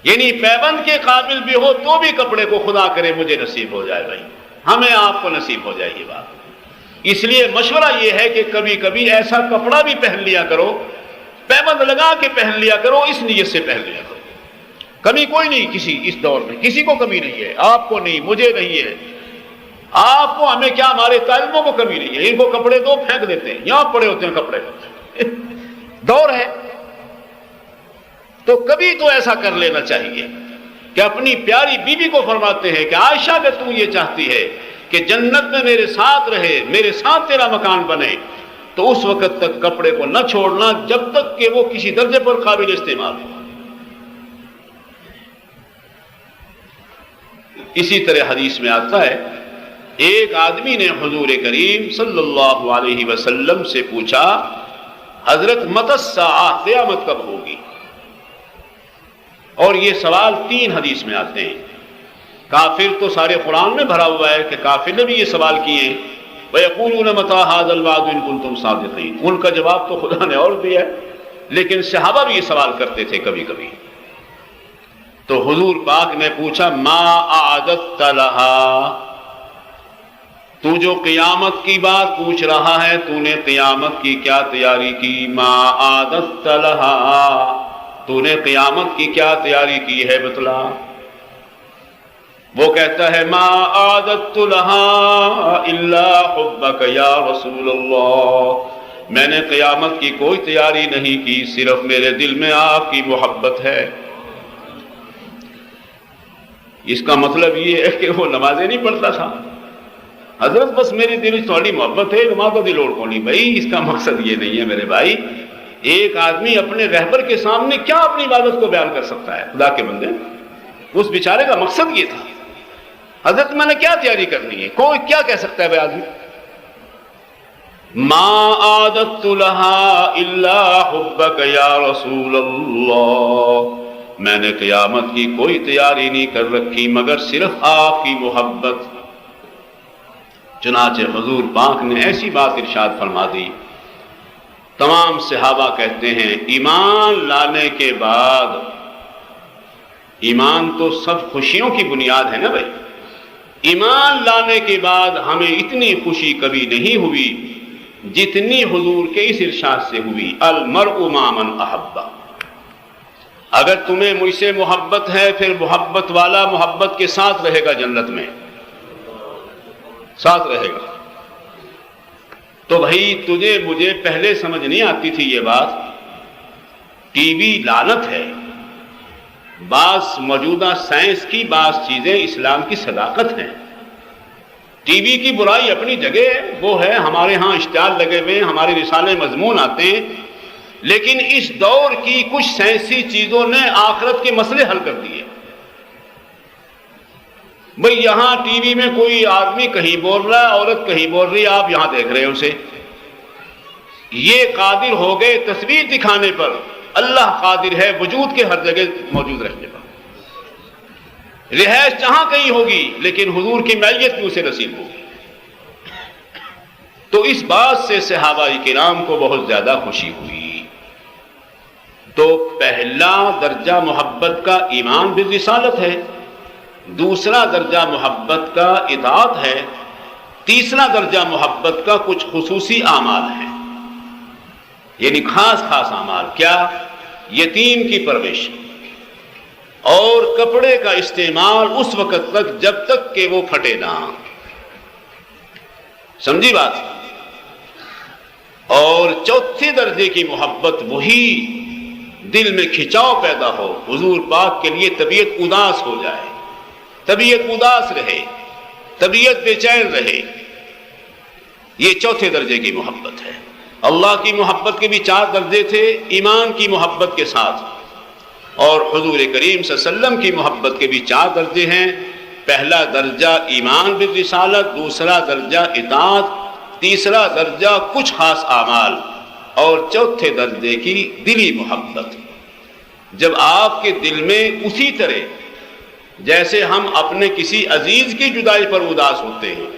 یعنی پیبند کے قابل بھی ہو تو بھی کپڑے کو خدا کرے مجھے نصیب ہو جائے بھائی، ہمیں آپ کو نصیب ہو جائے یہ بات۔ اس لیے مشورہ یہ ہے کہ کبھی کبھی ایسا کپڑا بھی پہن لیا کرو، پیبند لگا کے پہن لیا کرو، اس نیت سے پہن لیا کرو۔ کمی کوئی نہیں کسی اس دور میں، کسی کو کمی نہیں ہے، آپ کو نہیں، مجھے نہیں ہے، آپ کو، ہمیں کیا، ہمارے طالبوں کو کمی نہیں ہے۔ ان کو کپڑے دو پھینک دیتے ہیں، یہاں پڑے ہوتے ہیں کپڑے دور ہے۔ تو کبھی تو ایسا کر لینا چاہیے کہ اپنی پیاری بیوی کو فرماتے ہیں کہ عائشہ اگر تو یہ چاہتی ہے کہ جنت میں میرے ساتھ رہے، میرے ساتھ تیرا مکان بنے، تو اس وقت تک کپڑے کو نہ چھوڑنا جب تک کہ وہ کسی درجے پر قابل استعمال ہو۔ اسی طرح حدیث میں آتا ہے، ایک آدمی نے حضور کریم صلی اللہ علیہ وسلم سے پوچھا، حضرت متی الساعہ، قیامت کب ہوگی؟ اور یہ سوال 3 حدیث میں آتے ہیں۔ کافر تو سارے قرآن میں بھرا ہوا ہے کہ کافر نے بھی یہ سوال کیے ہیں، وَيَقُولُونَ مَتَىٰ هَٰذَا الْوَعْدُ إِن كُنتُمْ صَادِقِينَ، ان کا جواب تو خدا نے اور دیا ہے، لیکن صحابہ بھی یہ سوال کرتے تھے کبھی کبھی۔ تو حضور پاک نے پوچھا، ما اعددت لها، تو جو قیامت کی بات پوچھ رہا ہے تو نے قیامت کی کیا تیاری کی؟ ما اعددت لها، تو نے قیامت کی کیا تیاری کی ہے بتلا۔ وہ کہتا ہے، ما اعددت لها الا حبک یا رسول اللہ، میں نے قیامت کی کوئی تیاری نہیں کی، صرف میرے دل میں آپ کی محبت ہے۔ اس کا مطلب یہ ہے کہ وہ نمازیں نہیں پڑھتا تھا، حضرت بس میرے دل میں تھوڑی محبت ہے، نماز کا دل اور کونی۔ بھائی اس کا مقصد یہ نہیں ہے میرے بھائی۔ ایک آدمی اپنے رہبر کے سامنے کیا اپنی عبادت کو بیان کر سکتا ہے؟ خدا کے بندے، اس بیچارے کا مقصد یہ تھا، حضرت میں نے کیا تیاری کرنی ہے، کوئی کیا کہہ سکتا ہے بھائی آدمی؟ ما اعددت لها الا حبک یا رسول اللہ، میں نے قیامت کی کوئی تیاری نہیں کر رکھی مگر صرف آپ کی محبت۔ چنانچہ حضور پاک نے ایسی بات ارشاد فرما دی، تمام صحابہ کہتے ہیں ایمان لانے کے بعد، ایمان تو سب خوشیوں کی بنیاد ہے نا بھائی، ایمان لانے کے بعد ہمیں اتنی خوشی کبھی نہیں ہوئی جتنی حضور کے اس ارشاد سے ہوئی، المرء مع من احب۔ اگر تمہیں مجھ سے محبت ہے پھر محبت والا محبت کے ساتھ رہے گا، جنت میں ساتھ رہے گا۔ تو بھائی تجھے مجھے پہلے سمجھ نہیں آتی تھی یہ بات، ٹی وی لعنت ہے، بعض موجودہ سائنس کی بعض چیزیں اسلام کی صداقت ہیں۔ ٹی وی کی برائی اپنی جگہ ہے، وہ ہے ہمارے ہاں اشتہار لگے ہوئے ہیں، ہمارے رسالے مضمون آتے ہیں، لیکن اس دور کی کچھ سائنسی چیزوں نے آخرت کے مسئلے حل کر دیے۔ بھئی یہاں ٹی وی میں کوئی آدمی کہیں بول رہا ہے، عورت کہیں بول رہی ہے، آپ یہاں دیکھ رہے ہیں اسے، یہ قادر ہو گئے تصویر دکھانے پر، اللہ قادر ہے وجود کے ہر جگہ موجود رہنے پر، رہائش جہاں کہیں ہوگی لیکن حضور کی معیت بھی اسے نصیب ہوگی۔ تو اس بات سے صحابہ کرام کو بہت زیادہ خوشی ہوئی۔ تو پہلا درجہ محبت کا ایمان بالرسالت ہے، دوسرا درجہ محبت کا اطاعت ہے، تیسرا درجہ محبت کا کچھ خصوصی اعمال ہیں، یعنی خاص خاص اعمال۔ کیا؟ یتیم کی پرورش اور کپڑے کا استعمال اس وقت تک جب تک کہ وہ پھٹے نہ، سمجھی بات؟ اور چوتھے درجے کی محبت وہی دل میں کھچاؤ پیدا ہو، حضور پاک کے لیے طبیعت اداس ہو جائے، طبیعت اداس رہے، طبیعت بے چین رہے، یہ چوتھے درجے کی محبت ہے۔ اللہ کی محبت کے بھی 4 درجے تھے ایمان کی محبت کے ساتھ، اور حضور کریم صلی اللہ علیہ وسلم کی محبت کے بھی 4 درجے ہیں۔ پہلا درجہ ایمان بالرسالت، دوسرا درجہ اطاعت، تیسرا درجہ کچھ خاص اعمال، اور چوتھے درجے کی دلی محبت۔ جب آپ کے دل میں اسی طرح جیسے ہم اپنے کسی عزیز کی جدائی پر اداس ہوتے ہیں،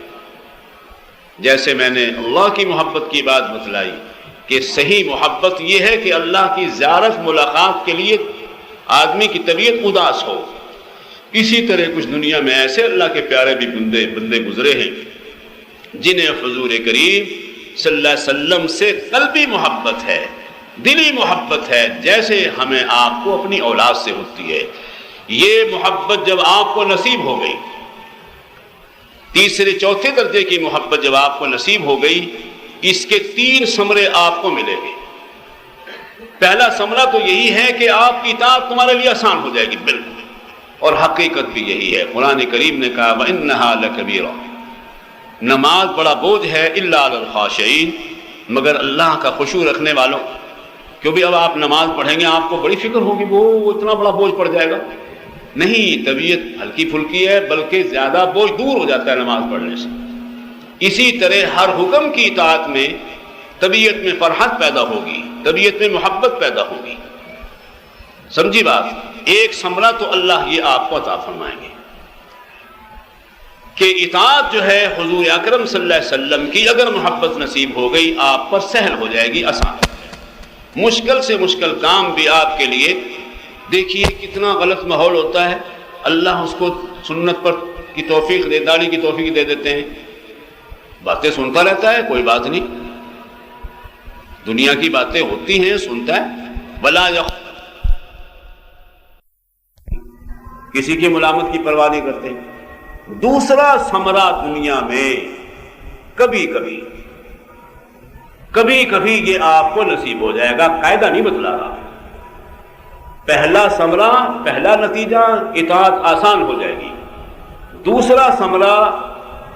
جیسے میں نے اللہ کی محبت کی بات بتلائی کہ صحیح محبت یہ ہے کہ اللہ کی زیارت ملاقات کے لیے آدمی کی طبیعت اداس ہو. اسی طرح کچھ دنیا میں ایسے اللہ کے پیارے بھی بندے گزرے ہیں جنہیں حضور کریم صلی اللہ علیہ وسلم سے قلبی محبت ہے، دلی محبت ہے، جیسے ہمیں آپ کو اپنی اولاد سے ہوتی ہے. یہ محبت جب آپ کو نصیب ہو گئی، تیسرے چوتھے درجے کی محبت جب آپ کو نصیب ہو گئی، اس کے 3 ثمرے آپ کو ملیں گے. پہلا ثمرہ تو یہی ہے کہ آپ کی اطاعت تمہارے لیے آسان ہو جائے گی بالکل، اور حقیقت بھی یہی ہے. قرآن کریم نے کہا وَإِنَّهَا لَكَبِيرَةٌ، نماز بڑا بوجھ ہے الا علی الخاشعین، مگر اللہ کا خشوع رکھنے والوں. کیونکہ اب آپ نماز پڑھیں گے آپ کو بڑی فکر ہوگی وہ اتنا بڑا بوجھ پڑ جائے گا. نہیں، طبیعت ہلکی پھلکی ہے، بلکہ زیادہ بوجھ دور ہو جاتا ہے نماز پڑھنے سے. اسی طرح ہر حکم کی اطاعت میں طبیعت میں فرحت پیدا ہوگی، طبیعت میں محبت پیدا ہوگی. سمجھی بات؟ ایک ثمرہ تو اللہ یہ آپ کو عطا فرمائیں گے کہ اطاعت جو ہے حضور اکرم صلی اللہ علیہ وسلم کی اگر محبت نصیب ہو گئی آپ پر سہل ہو جائے گی، آسان. مشکل سے مشکل کام بھی آپ کے لیے، دیکھیے کتنا غلط ماحول ہوتا ہے، اللہ اس کو سنت پر کی توفیق دے، داڑھی کی توفیق دے دیتے ہیں، باتیں سنتا رہتا ہے، کوئی بات نہیں، دنیا کی باتیں ہوتی ہیں سنتا ہے، بلا کسی کی ملامت کی پرواہ نہیں کرتے. دوسرا ثمرہ دنیا میں کبھی کبھی یہ آپ کو نصیب ہو جائے گا، قاعدہ نہیں بتلا رہا. پہلا ثمرہ، پہلا نتیجہ اطاعت آسان ہو جائے گی. دوسرا ثمرہ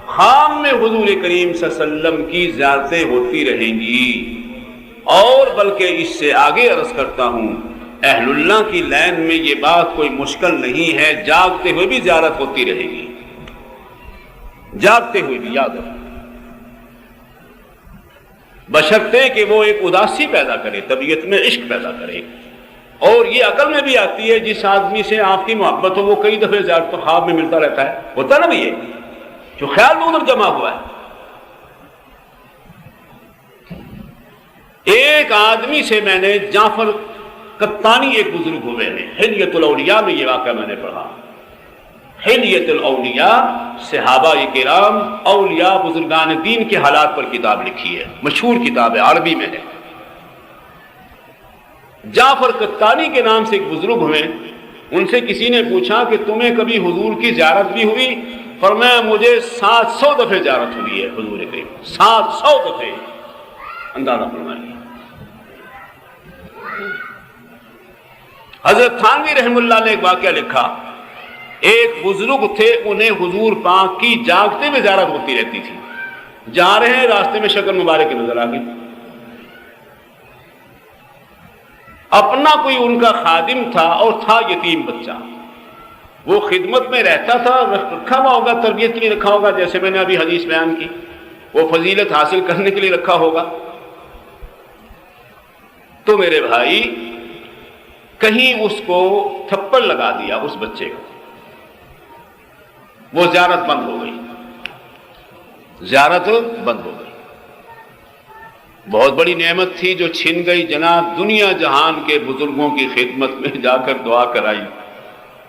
خام میں حضور کریم صلی اللہ علیہ وسلم کی زیارتیں ہوتی رہیں گی. اور بلکہ اس سے آگے عرض کرتا ہوں، اہل اللہ کی لین میں یہ بات کوئی مشکل نہیں ہے، جاگتے ہوئے بھی زیارت ہوتی رہے گی، جاگتے ہوئے بھی، یاد رکھو، بشرطے کہ وہ ایک اداسی پیدا کرے، طبیعت میں عشق پیدا کرے. اور یہ عقل میں بھی آتی ہے، جس آدمی سے آپ کی محبت ہو وہ کئی دفعے زیارت خواب میں ملتا رہتا ہے، ہوتا نا بھی یہ جو خیال میں ادھر جمع ہوا ہے. ایک آدمی سے میں نے جعفر قطانی ایک بزرگ ہوئے ہیں، حلیۃ الاولیاء میں یہ واقعہ میں نے پڑھا. حلیۃ الاولیاء، صحابہ کرام، اولیاء، بزرگان دین کے حالات پر کتاب لکھی ہے، مشہور کتاب ہے، عربی میں ہے. جعفر قطانی کے نام سے ایک بزرگ ہوئے، ان سے کسی نے پوچھا کہ تمہیں کبھی حضور کی زیارت بھی ہوئی؟ فرمایا مجھے 700 دفعے زیارت ہوئی ہے حضور کریم، 700 دفعے. اندازہ فرمائیے. حضرت تھانوی رحم اللہ نے ایک واقعہ لکھا، ایک بزرگ تھے، انہیں حضور پاک کی جاگتے میں زیارت ہوتی رہتی تھی. جا رہے ہیں راستے میں شکل مبارک نظر آ گئی. اپنا کوئی ان کا خادم تھا اور تھا یتیم بچہ، وہ خدمت میں رہتا تھا، رکھا ہوا ہوگا تربیت کے لیے رکھا ہوگا، جیسے میں نے ابھی حدیث بیان کی، وہ فضیلت حاصل کرنے کے لیے رکھا ہوگا. تو میرے بھائی کہیں اس کو تھپڑ لگا دیا اس بچے کو، وہ زیارت بند ہو گئی، زیارت بند ہو گئی. بہت بڑی نعمت تھی جو چھن گئی. جناب دنیا جہان کے بزرگوں کی خدمت میں جا کر دعا کرائی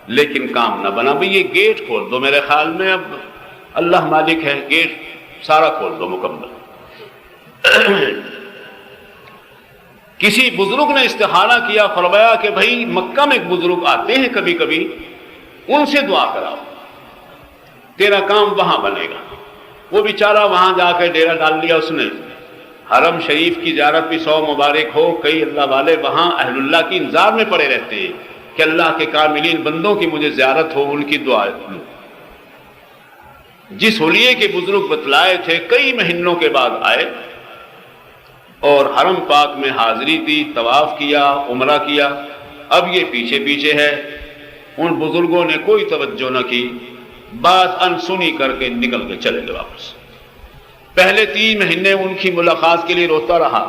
لیکن کام نہ بنا. بھئی یہ گیٹ کھول دو، میرے خیال میں اب اللہ مالک ہے، گیٹ سارا کھول دو مکمل. کسی بزرگ نے استخارہ کیا، فرمایا کہ بھائی مکہ میں ایک بزرگ آتے ہیں کبھی کبھی، ان سے دعا کراؤ، تیرا کام وہاں بنے گا. وہ بیچارہ وہاں جا کے ڈیرا ڈال لیا اس نے. حرم شریف کی زیارت بھی 100 مبارک ہو. کئی اللہ والے وہاں اہل اللہ کی انتظار میں پڑے رہتے ہیں کہ اللہ کے کاملین بندوں کی مجھے زیارت ہو، ان کی دعا. جس حلیے کے بزرگ بتلائے تھے کئی مہینوں کے بعد آئے اور حرم پاک میں حاضری دی، طواف کیا، عمرہ کیا. اب یہ پیچھے پیچھے ہے. ان بزرگوں نے کوئی توجہ نہ کی، بات انسنی کر کے نکل کے چلے گئے واپس. پہلے 3 مہینے ان کی ملاقات کے لیے روتا رہا.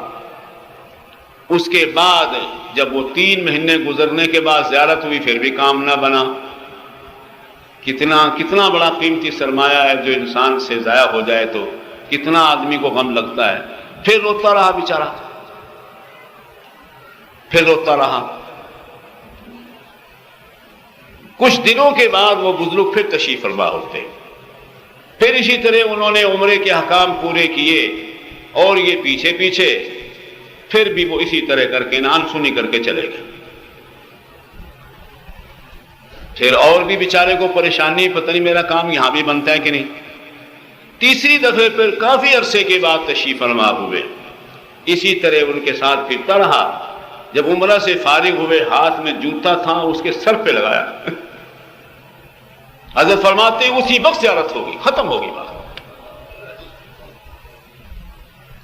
اس کے بعد جب وہ 3 مہینے گزرنے کے بعد زیارت ہوئی پھر بھی کام نہ بنا. کتنا بڑا قیمتی سرمایہ ہے جو انسان سے ضائع ہو جائے تو کتنا آدمی کو غم لگتا ہے. پھر روتا رہا بیچارہ، پھر روتا رہا. کچھ دنوں کے بعد وہ بزرگ پھر تشریف فرما ہوتے، پھر اسی طرح انہوں نے عمرے کے احکام پورے کیے، اور یہ پیچھے پیچھے پھر بھی وہ اسی طرح کر کے انسنی کر کے چلے گئے۔ پھر اور بھی بیچارے کو پریشانی، پتہ نہیں میرا کام یہاں بھی بنتا ہے کہ نہیں۔ تیسری دفعہ پھر کافی عرصے کے بعد تشریف فرما ہوئے، اسی طرح ان کے ساتھ پھرتا رہا۔ جب عمرہ سے فارغ ہوئے، ہاتھ میں جوتا تھا، اس کے سر پہ لگایا۔ حضرت فرماتے اسی وقت زیارت ہوگی، ختم ہوگی بات۔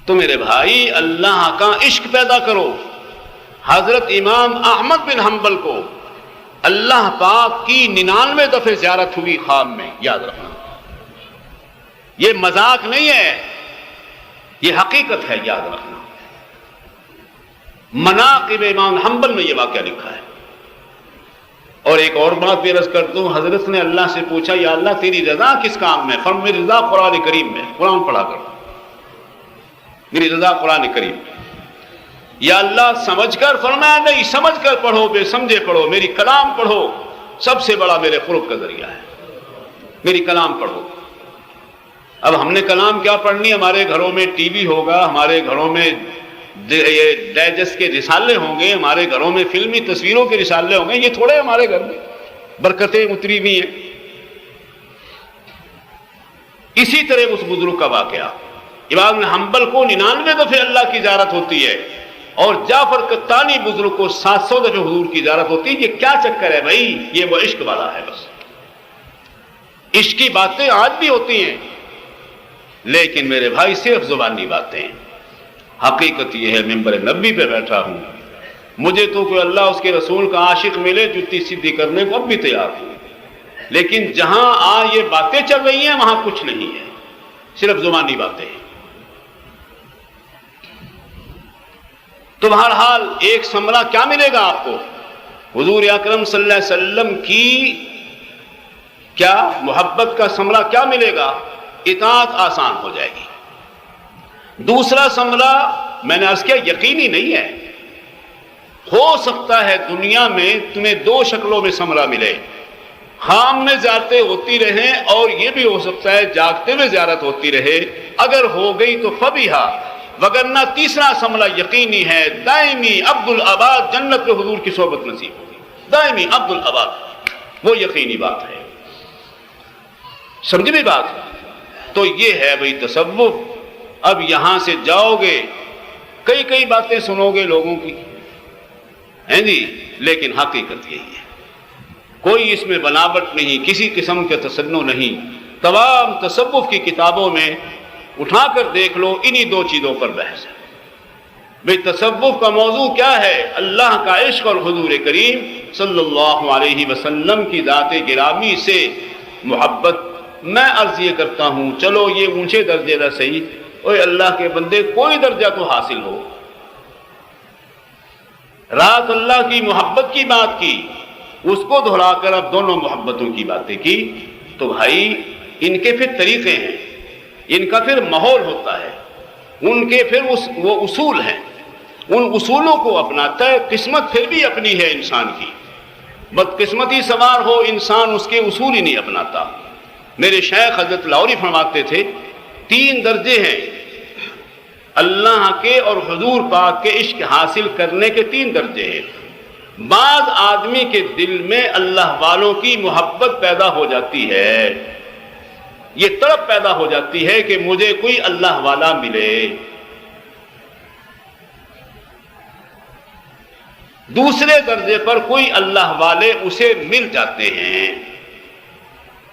تو میرے بھائی، اللہ کا عشق پیدا کرو۔ حضرت امام احمد بن حنبل کو اللہ پاک کی 99 دفعہ زیارت ہوئی خواب میں، یاد رکھنا، یہ مذاق نہیں ہے، یہ حقیقت ہے، یاد رکھنا۔ مناقب امام حنبل میں یہ واقعہ لکھا ہے۔ اور ایک اور بات بھی عرض کر دوں، حضرت نے اللہ سے پوچھا، یا اللہ تیری رضا کس کام میں؟ فرمایا میری رضا قرآن کریم میں، قرآن پڑھا کر، میری رضا قرآن کریم۔ یا اللہ سمجھ کر؟ فرمایا نہیں، سمجھ کر پڑھو، بے سمجھے پڑھو، میری کلام پڑھو، سب سے بڑا میرے قرب کا ذریعہ ہے، میری کلام پڑھو۔ اب ہم نے کلام کیا پڑھنی؟ ہمارے گھروں میں ٹی وی ہوگا، ہمارے گھروں میں یہ ڈائجسٹ کے رسالے ہوں گے، ہمارے گھروں میں فلمی تصویروں کے رسالے ہوں گے، یہ تھوڑے ہمارے گھر میں برکتیں اتری ہوئی ہیں۔ اسی طرح اس بزرگ کا واقعہ، امام حنبل کو 99 دفعہ اللہ کی زیارت ہوتی ہے، اور جعفر قطانی بزرگ کو 700 دفعہ حضور کی زیارت ہوتی ہے۔ یہ کیا چکر ہے بھائی؟ یہ وہ عشق والا ہے بس۔ عشق کی باتیں آج بھی ہوتی ہیں، لیکن میرے بھائی صرف زبانی باتیں ہیں۔ حقیقت یہ ہے، ممبر نبی پہ بیٹھا ہوں، مجھے تو کوئی اللہ اس کے رسول کا عاشق ملے جتی سیدھی کرنے کو اب بھی تیار ہوں، لیکن جہاں یہ باتیں چل رہی ہیں وہاں کچھ نہیں ہے، صرف زبانی باتیں ہیں۔ تو بہرحال ایک ثمرہ کیا ملے گا آپ کو؟ حضور اکرم صلی اللہ علیہ وسلم کی کیا محبت کا ثمرہ کیا ملے گا؟ اطاعت آسان ہو جائے گی۔ دوسرا ثمرہ میں نے عرض کیا یقینی نہیں ہے، ہو سکتا ہے دنیا میں تمہیں 2 شکلوں میں ثمرہ ملے، خام میں زیارتیں ہوتی رہیں، اور یہ بھی ہو سکتا ہے جاگتے میں زیارت ہوتی رہے۔ اگر ہو گئی تو فبیہا، وگرنہ تیسرا ثمرہ یقینی ہے، دائمی عبدالآباد جنت میں حضور کی صحبت نصیب ہوگی، دائمی عبدالآباد، وہ یقینی بات ہے۔ سمجھ بھی بات؟ تو یہ ہے بھئی تصوف۔ اب یہاں سے جاؤ گے، کئی باتیں سنو گے لوگوں کی، ہیں جی، لیکن حقیقت یہی ہے، کوئی اس میں بناوٹ نہیں، کسی قسم کا تصنع نہیں۔ تمام تصوف کی کتابوں میں اٹھا کر دیکھ لو، انہی 2 چیزوں پر بحث ہے۔ بھئی تصوف کا موضوع کیا ہے؟ اللہ کا عشق اور حضور کریم صلی اللہ علیہ وسلم کی ذات گرامی سے محبت۔ میں عرض یہ کرتا ہوں، چلو یہ اونچے درجے نہ صحیح، اوے اللہ کے بندے کوئی درجہ تو حاصل ہو۔ رات اللہ کی محبت کی بات کی، اس کو دہرا کر اب دونوں محبتوں کی باتیں کی، تو بھائی ان کے پھر طریقے ہیں، ان کا پھر ماحول ہوتا ہے، ان کے پھر وہ اصول ہیں، ان اصولوں کو اپناتا ہے۔ قسمت پھر بھی اپنی ہے انسان کی، بدقسمتی سوار ہو انسان اس کے اصول ہی نہیں اپناتا۔ میرے شیخ حضرت لاہوری فرماتے تھے 3 درجے ہیں اللہ کے اور حضور پاک کے عشق حاصل کرنے کے، 3 درجے ہیں۔ بعض آدمی کے دل میں اللہ والوں کی محبت پیدا ہو جاتی ہے، یہ تڑپ پیدا ہو جاتی ہے کہ مجھے کوئی اللہ والا ملے۔ دوسرے درجے پر کوئی اللہ والے اسے مل جاتے ہیں،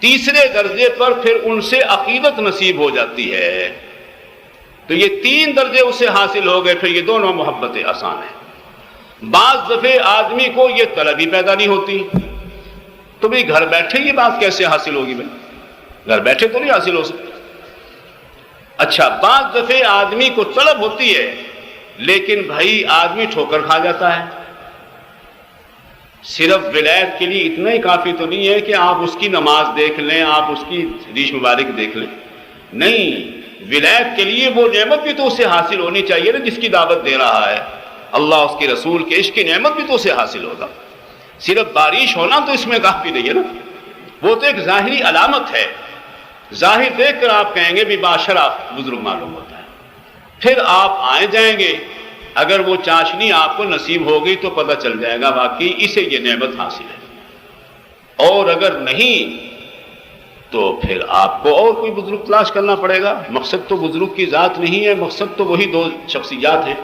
تیسرے درجے پر پھر ان سے عقیدت نصیب ہو جاتی ہے۔ تو یہ 3 درجے اسے حاصل ہو گئے، پھر یہ دونوں محبتیں آسان ہیں۔ بعض دفعے آدمی کو یہ طلب ہی پیدا نہیں ہوتی، تو بھئی گھر بیٹھے یہ بات کیسے حاصل ہوگی؟ بھائی گھر بیٹھے تو نہیں حاصل ہو سکتی۔ اچھا، بعض دفعے آدمی کو طلب ہوتی ہے، لیکن بھائی آدمی ٹھوکر کھا جاتا ہے۔ صرف ولایت کے لیے اتنا ہی کافی تو نہیں ہے کہ آپ اس کی نماز دیکھ لیں، آپ اس کی ریش مبارک دیکھ لیں، نہیں، ولایت کے لیے وہ نعمت بھی تو اسے حاصل ہونی چاہیے نا جس کی دعوت دے رہا ہے، اللہ اس کے رسول کے عشق کی نعمت بھی تو اسے حاصل ہوگا۔ صرف بارش ہونا تو اس میں کافی نہیں ہے نا، وہ تو ایک ظاہری علامت ہے، ظاہر دیکھ کر آپ کہیں گے بھی باشرف بزرگ معلوم ہوتا ہے، پھر آپ آئے جائیں گے، اگر وہ چاشنی آپ کو نصیب ہوگی تو پتہ چل جائے گا واقعی اسے یہ نعمت حاصل ہے، اور اگر نہیں تو پھر آپ کو اور کوئی بزرگ تلاش کرنا پڑے گا۔ مقصد تو بزرگ کی ذات نہیں ہے، مقصد تو وہی دو شخصیات ہیں۔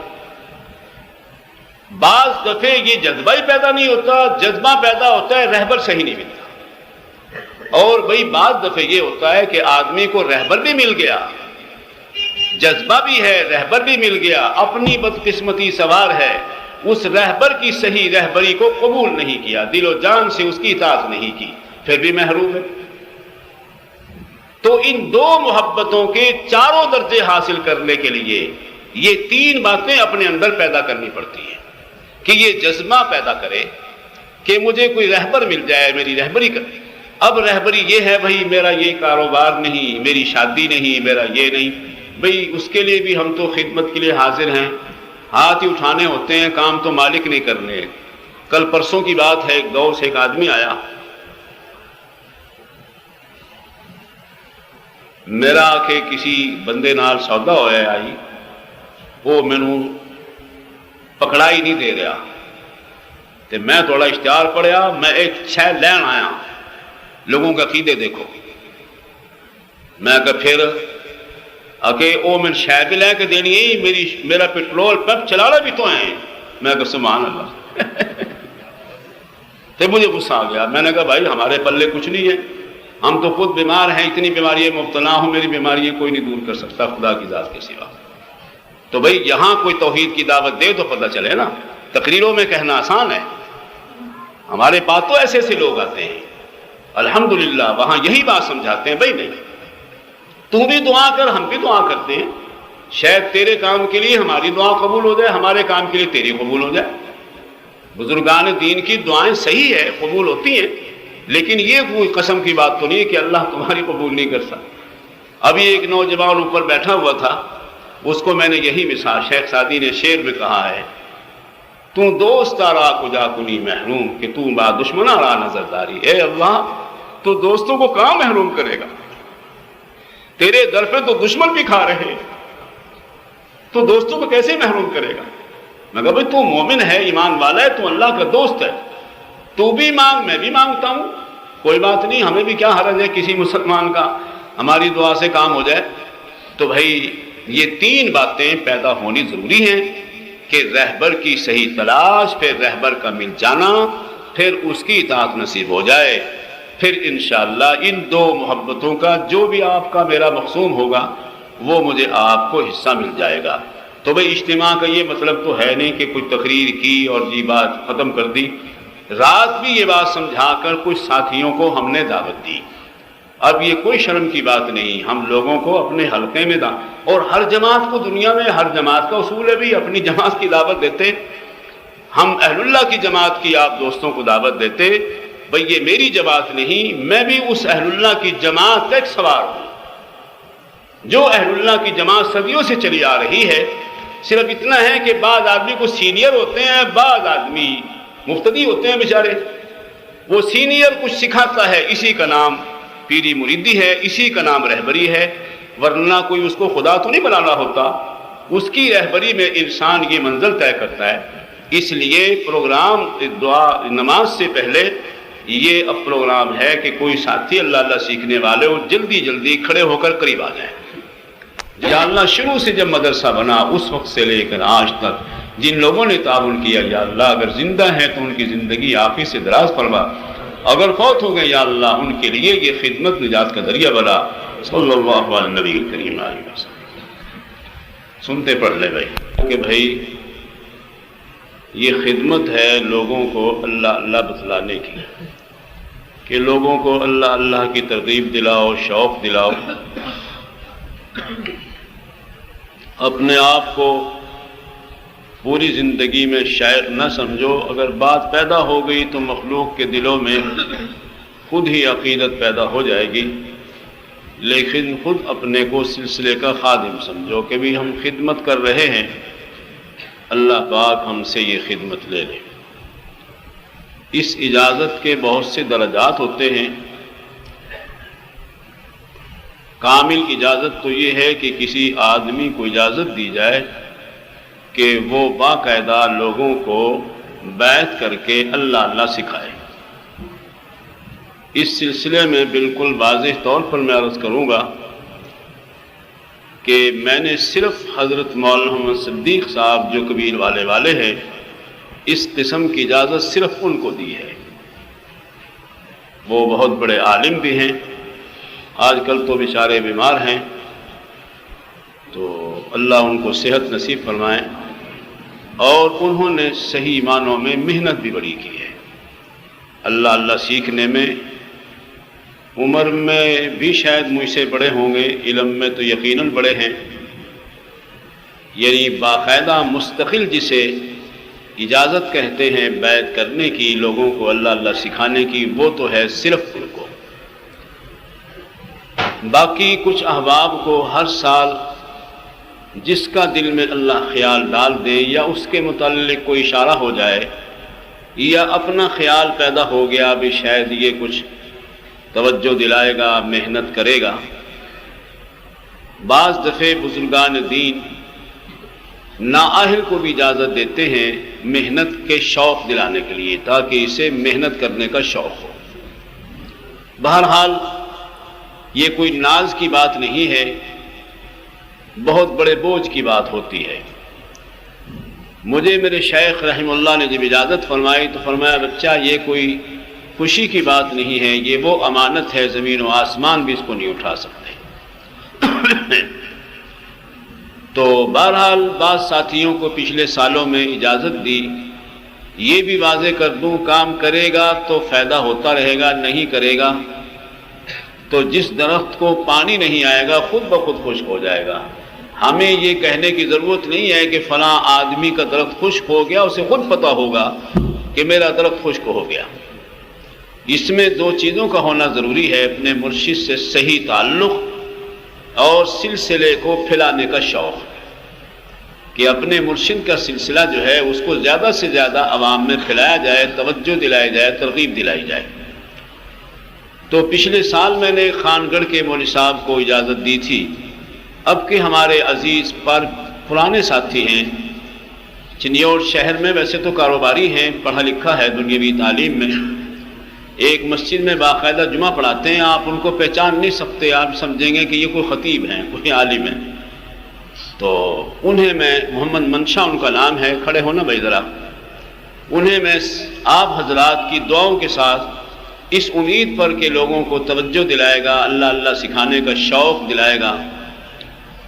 بعض دفعے یہ جذبہ ہی پیدا نہیں ہوتا، جذبہ پیدا ہوتا ہے رہبر صحیح نہیں ملتا، اور بھئی بعض دفعے یہ ہوتا ہے کہ آدمی کو رہبر بھی مل گیا، جذبہ بھی ہے، رہبر بھی مل گیا، اپنی بدقسمتی سوار ہے، اس رہبر کی صحیح رہبری کو قبول نہیں کیا، دل و جان سے اس کی اطاعت نہیں کی، پھر بھی محروم ہے۔ تو ان دو محبتوں کے چاروں درجے حاصل کرنے کے لیے یہ تین باتیں اپنے اندر پیدا کرنی پڑتی ہیں، کہ یہ جذبہ پیدا کرے کہ مجھے کوئی رہبر مل جائے، میری رہبری کرے۔ اب رہبری یہ ہے بھائی میرا یہ کاروبار نہیں، میری شادی نہیں، میرا یہ نہیں، بھئی اس کے لیے بھی ہم تو خدمت کے لیے حاضر ہیں، ہاتھ ہی اٹھانے ہوتے ہیں، کام تو مالک نہیں کرنے۔ کل پرسوں کی بات ہے، ایک گاؤں سے ایک آدمی آیا، میرا کہ کسی بندے نال سودا ہویا آئی، وہ مینوں پکڑا ہی نہیں دے رہا، تے میں تھوڑا اشتہار پڑھیا، میں ایک شے لین آیا، لوگوں کے عقیدے دیکھو، میں کہ پھر کہ او میں شے بھی لے کے دینی ہے، میرا پیٹرول پمپ چلانا بھی تو ہے، میں کہ سبحان اللہ۔ تے مجھے غصہ آ گیا، میں نے کہا بھائی ہمارے پلے کچھ نہیں ہے، ہم تو خود بیمار ہیں، اتنی بیماری مبتلا ہوں، میری بیماری کوئی نہیں دور کر سکتا خدا کی ذات کے سوا۔ تو بھئی یہاں کوئی توحید کی دعوت دے تو پتہ چلے نا، تقریروں میں کہنا آسان ہے، ہمارے پاس تو ایسے ایسے لوگ آتے ہیں الحمدللہ، وہاں یہی بات سمجھاتے ہیں، بھئی نہیں تو بھی دعا کر، ہم بھی دعا کرتے ہیں، شاید تیرے کام کے لیے ہماری دعا قبول ہو جائے، ہمارے کام کے لیے تیری قبول ہو جائے۔ بزرگان دین کی دعائیں صحیح ہے، قبول ہوتی ہیں، لیکن یہ کوئی قسم کی بات تو نہیں ہے کہ اللہ تمہاری قبول نہیں کر سکتا۔ ابھی ایک نوجوان اوپر بیٹھا ہوا تھا، اس کو میں نے یہی مثال، شیخ سعدی نے شعر میں کہا ہے، تو دوست را کجا کنی محروم کہ تو با دشمنا را نظر داری۔ اے اللہ تو دوستوں کو کہاں محروم کرے گا، تیرے در پہ تو دشمن بھی کھا رہے، تو دوستوں کو کیسے محروم کرے گا؟ میں کہا بھائی تو مومن ہے، ایمان والا ہے، تو اللہ کا دوست ہے، تو بھی مانگ میں بھی مانگتا ہوں، کوئی بات نہیں، ہمیں بھی کیا حرج ہے کسی مسلمان کا ہماری دعا سے کام ہو جائے۔ تو بھائی یہ تین باتیں پیدا ہونی ضروری ہیں، کہ رہبر کی صحیح تلاش، پھر رہبر کا مل جانا، پھر اس کی اطاعت نصیب ہو جائے، پھر انشاءاللہ ان دو محبتوں کا جو بھی آپ کا میرا مقصوم ہوگا وہ مجھے آپ کو حصہ مل جائے گا۔ تو بھئی اجتماع کا یہ مطلب تو ہے نہیں کہ کوئی تقریر کی اور یہ بات ختم کر دی، رات بھی یہ بات سمجھا کر کچھ ساتھیوں کو ہم نے دعوت دی۔ اب یہ کوئی شرم کی بات نہیں، ہم لوگوں کو اپنے حلقے میں اور ہر جماعت کو، دنیا میں ہر جماعت کا اصول ہے بھی اپنی جماعت کی دعوت دیتے، ہم اہل اللہ کی جماعت کی آپ دوستوں کو دعوت دیتے، بھئی یہ میری جماعت نہیں، میں بھی اس اہل اللہ کی جماعت کا ایک سوار ہوں، جو اہل اللہ کی جماعت صدیوں سے چلی آ رہی ہے۔ صرف اتنا ہے کہ بعض آدمی کو سینئر ہوتے ہیں، بعض آدمی مفتدی ہوتے ہیں بیچارے، وہ سینئر کچھ سکھاتا ہے، اسی کا نام پیری مریدی ہے، اسی کا نام رہبری ہے، ورنہ کوئی اس کو خدا تو نہیں بنانا ہوتا، اس کی رہبری میں انسان یہ منزل طے کرتا ہے۔ اس لیے پروگرام دعا نماز سے پہلے یہ اب پروگرام ہے کہ کوئی ساتھی اللہ اللہ سیکھنے والے ہو، جلدی جلدی کھڑے ہو کر قریب آ جائیں۔ یا اللہ شروع سے جب مدرسہ بنا اس وقت سے لے کر آج تک جن لوگوں نے تعاون کیا، یا اللہ اگر زندہ ہیں تو ان کی زندگی آپ ہی سے دراز فرما، اگر فوت ہو گئے یا اللہ ان کے لیے یہ خدمت نجات کا ذریعہ بنا۔ صلی اللہ علیہ نبی کریم علیہ وسلم۔ سنتے پڑھ لے بھائی کہ بھائی یہ خدمت ہے لوگوں کو اللہ اللہ بتلانے کی، کہ لوگوں کو اللہ اللہ کی ترغیب دلاؤ، شوق دلاؤ، اپنے آپ کو پوری زندگی میں شاعر نہ سمجھو، اگر بات پیدا ہو گئی تو مخلوق کے دلوں میں خود ہی عقیدت پیدا ہو جائے گی، لیکن خود اپنے کو سلسلے کا خادم سمجھو کہ بھی ہم خدمت کر رہے ہیں، اللہ پاک ہم سے یہ خدمت لے لے۔ اس اجازت کے بہت سے درجات ہوتے ہیں۔ کامل اجازت تو یہ ہے کہ کسی آدمی کو اجازت دی جائے کہ وہ باقاعدہ لوگوں کو بیعت کر کے اللہ اللہ سکھائے۔ اس سلسلے میں بالکل واضح طور پر میں عرض کروں گا کہ میں نے صرف حضرت مولانا محمد صدیق صاحب جو کبیر والے ہیں، اس قسم کی اجازت صرف ان کو دی ہے۔ وہ بہت بڑے عالم بھی ہیں، آج کل تو بیچارے بیمار ہیں، تو اللہ ان کو صحت نصیب فرمائے، اور انہوں نے صحیح معنوں میں محنت بھی بڑی کی ہے۔ اللہ اللہ سیکھنے میں عمر میں بھی شاید مجھ سے بڑے ہوں گے، علم میں تو یقیناً بڑے ہیں، یعنی باقاعدہ مستقل جسے اجازت کہتے ہیں بیعت کرنے کی، لوگوں کو اللہ اللہ سکھانے کی، وہ تو ہے صرف ان کو۔ باقی کچھ احباب کو ہر سال جس کا دل میں اللہ خیال ڈال دے، یا اس کے متعلق کوئی اشارہ ہو جائے، یا اپنا خیال پیدا ہو گیا بھی شاید یہ کچھ توجہ دلائے گا، محنت کرے گا، بعض دفعے بزرگان دین نااہل کو بھی اجازت دیتے ہیں محنت کے شوق دلانے کے لیے، تاکہ اسے محنت کرنے کا شوق ہو۔ بہرحال یہ کوئی ناز کی بات نہیں ہے، بہت بڑے بوجھ کی بات ہوتی ہے۔ مجھے میرے شیخ رحمہ اللہ نے جب اجازت فرمائی تو فرمایا بچہ یہ کوئی خوشی کی بات نہیں ہے، یہ وہ امانت ہے، زمین و آسمان بھی اس کو نہیں اٹھا سکتے۔ تو بہرحال بعض ساتھیوں کو پچھلے سالوں میں اجازت دی، یہ بھی واضح کر دوں کام کرے گا تو فائدہ ہوتا رہے گا، نہیں کرے گا تو جس درخت کو پانی نہیں آئے گا خود بخود خشک ہو جائے گا۔ ہمیں یہ کہنے کی ضرورت نہیں ہے کہ فلاں آدمی کا درخت خشک ہو گیا، اسے خود پتہ ہوگا کہ میرا درخت خشک ہو گیا۔ اس میں دو چیزوں کا ہونا ضروری ہے، اپنے مرشد سے صحیح تعلق اور سلسلے کو پھیلانے کا شوق، کہ اپنے مرشد کا سلسلہ جو ہے اس کو زیادہ سے زیادہ عوام میں پھیلایا جائے، توجہ دلائی جائے، ترغیب دلائی جائے۔ تو پچھلے سال میں نے خان گڑھ کے مولوی صاحب کو اجازت دی تھی۔ اب کے ہمارے عزیز پر پرانے ساتھی ہیں، چنیوٹ شہر میں ویسے تو کاروباری ہیں، پڑھا لکھا ہے دنیاوی تعلیم میں، ایک مسجد میں باقاعدہ جمعہ پڑھاتے ہیں، آپ ان کو پہچان نہیں سکتے، آپ سمجھیں گے کہ یہ کوئی خطیب ہیں، کوئی عالم ہیں۔ تو انہیں میں محمد منشا ان کا نام ہے، کھڑے ہونا بھائی ذرا، انہیں میں آپ حضرات کی دعاؤں کے ساتھ اس امید پر کہ لوگوں کو توجہ دلائے گا، اللہ اللہ سکھانے کا شوق دلائے گا،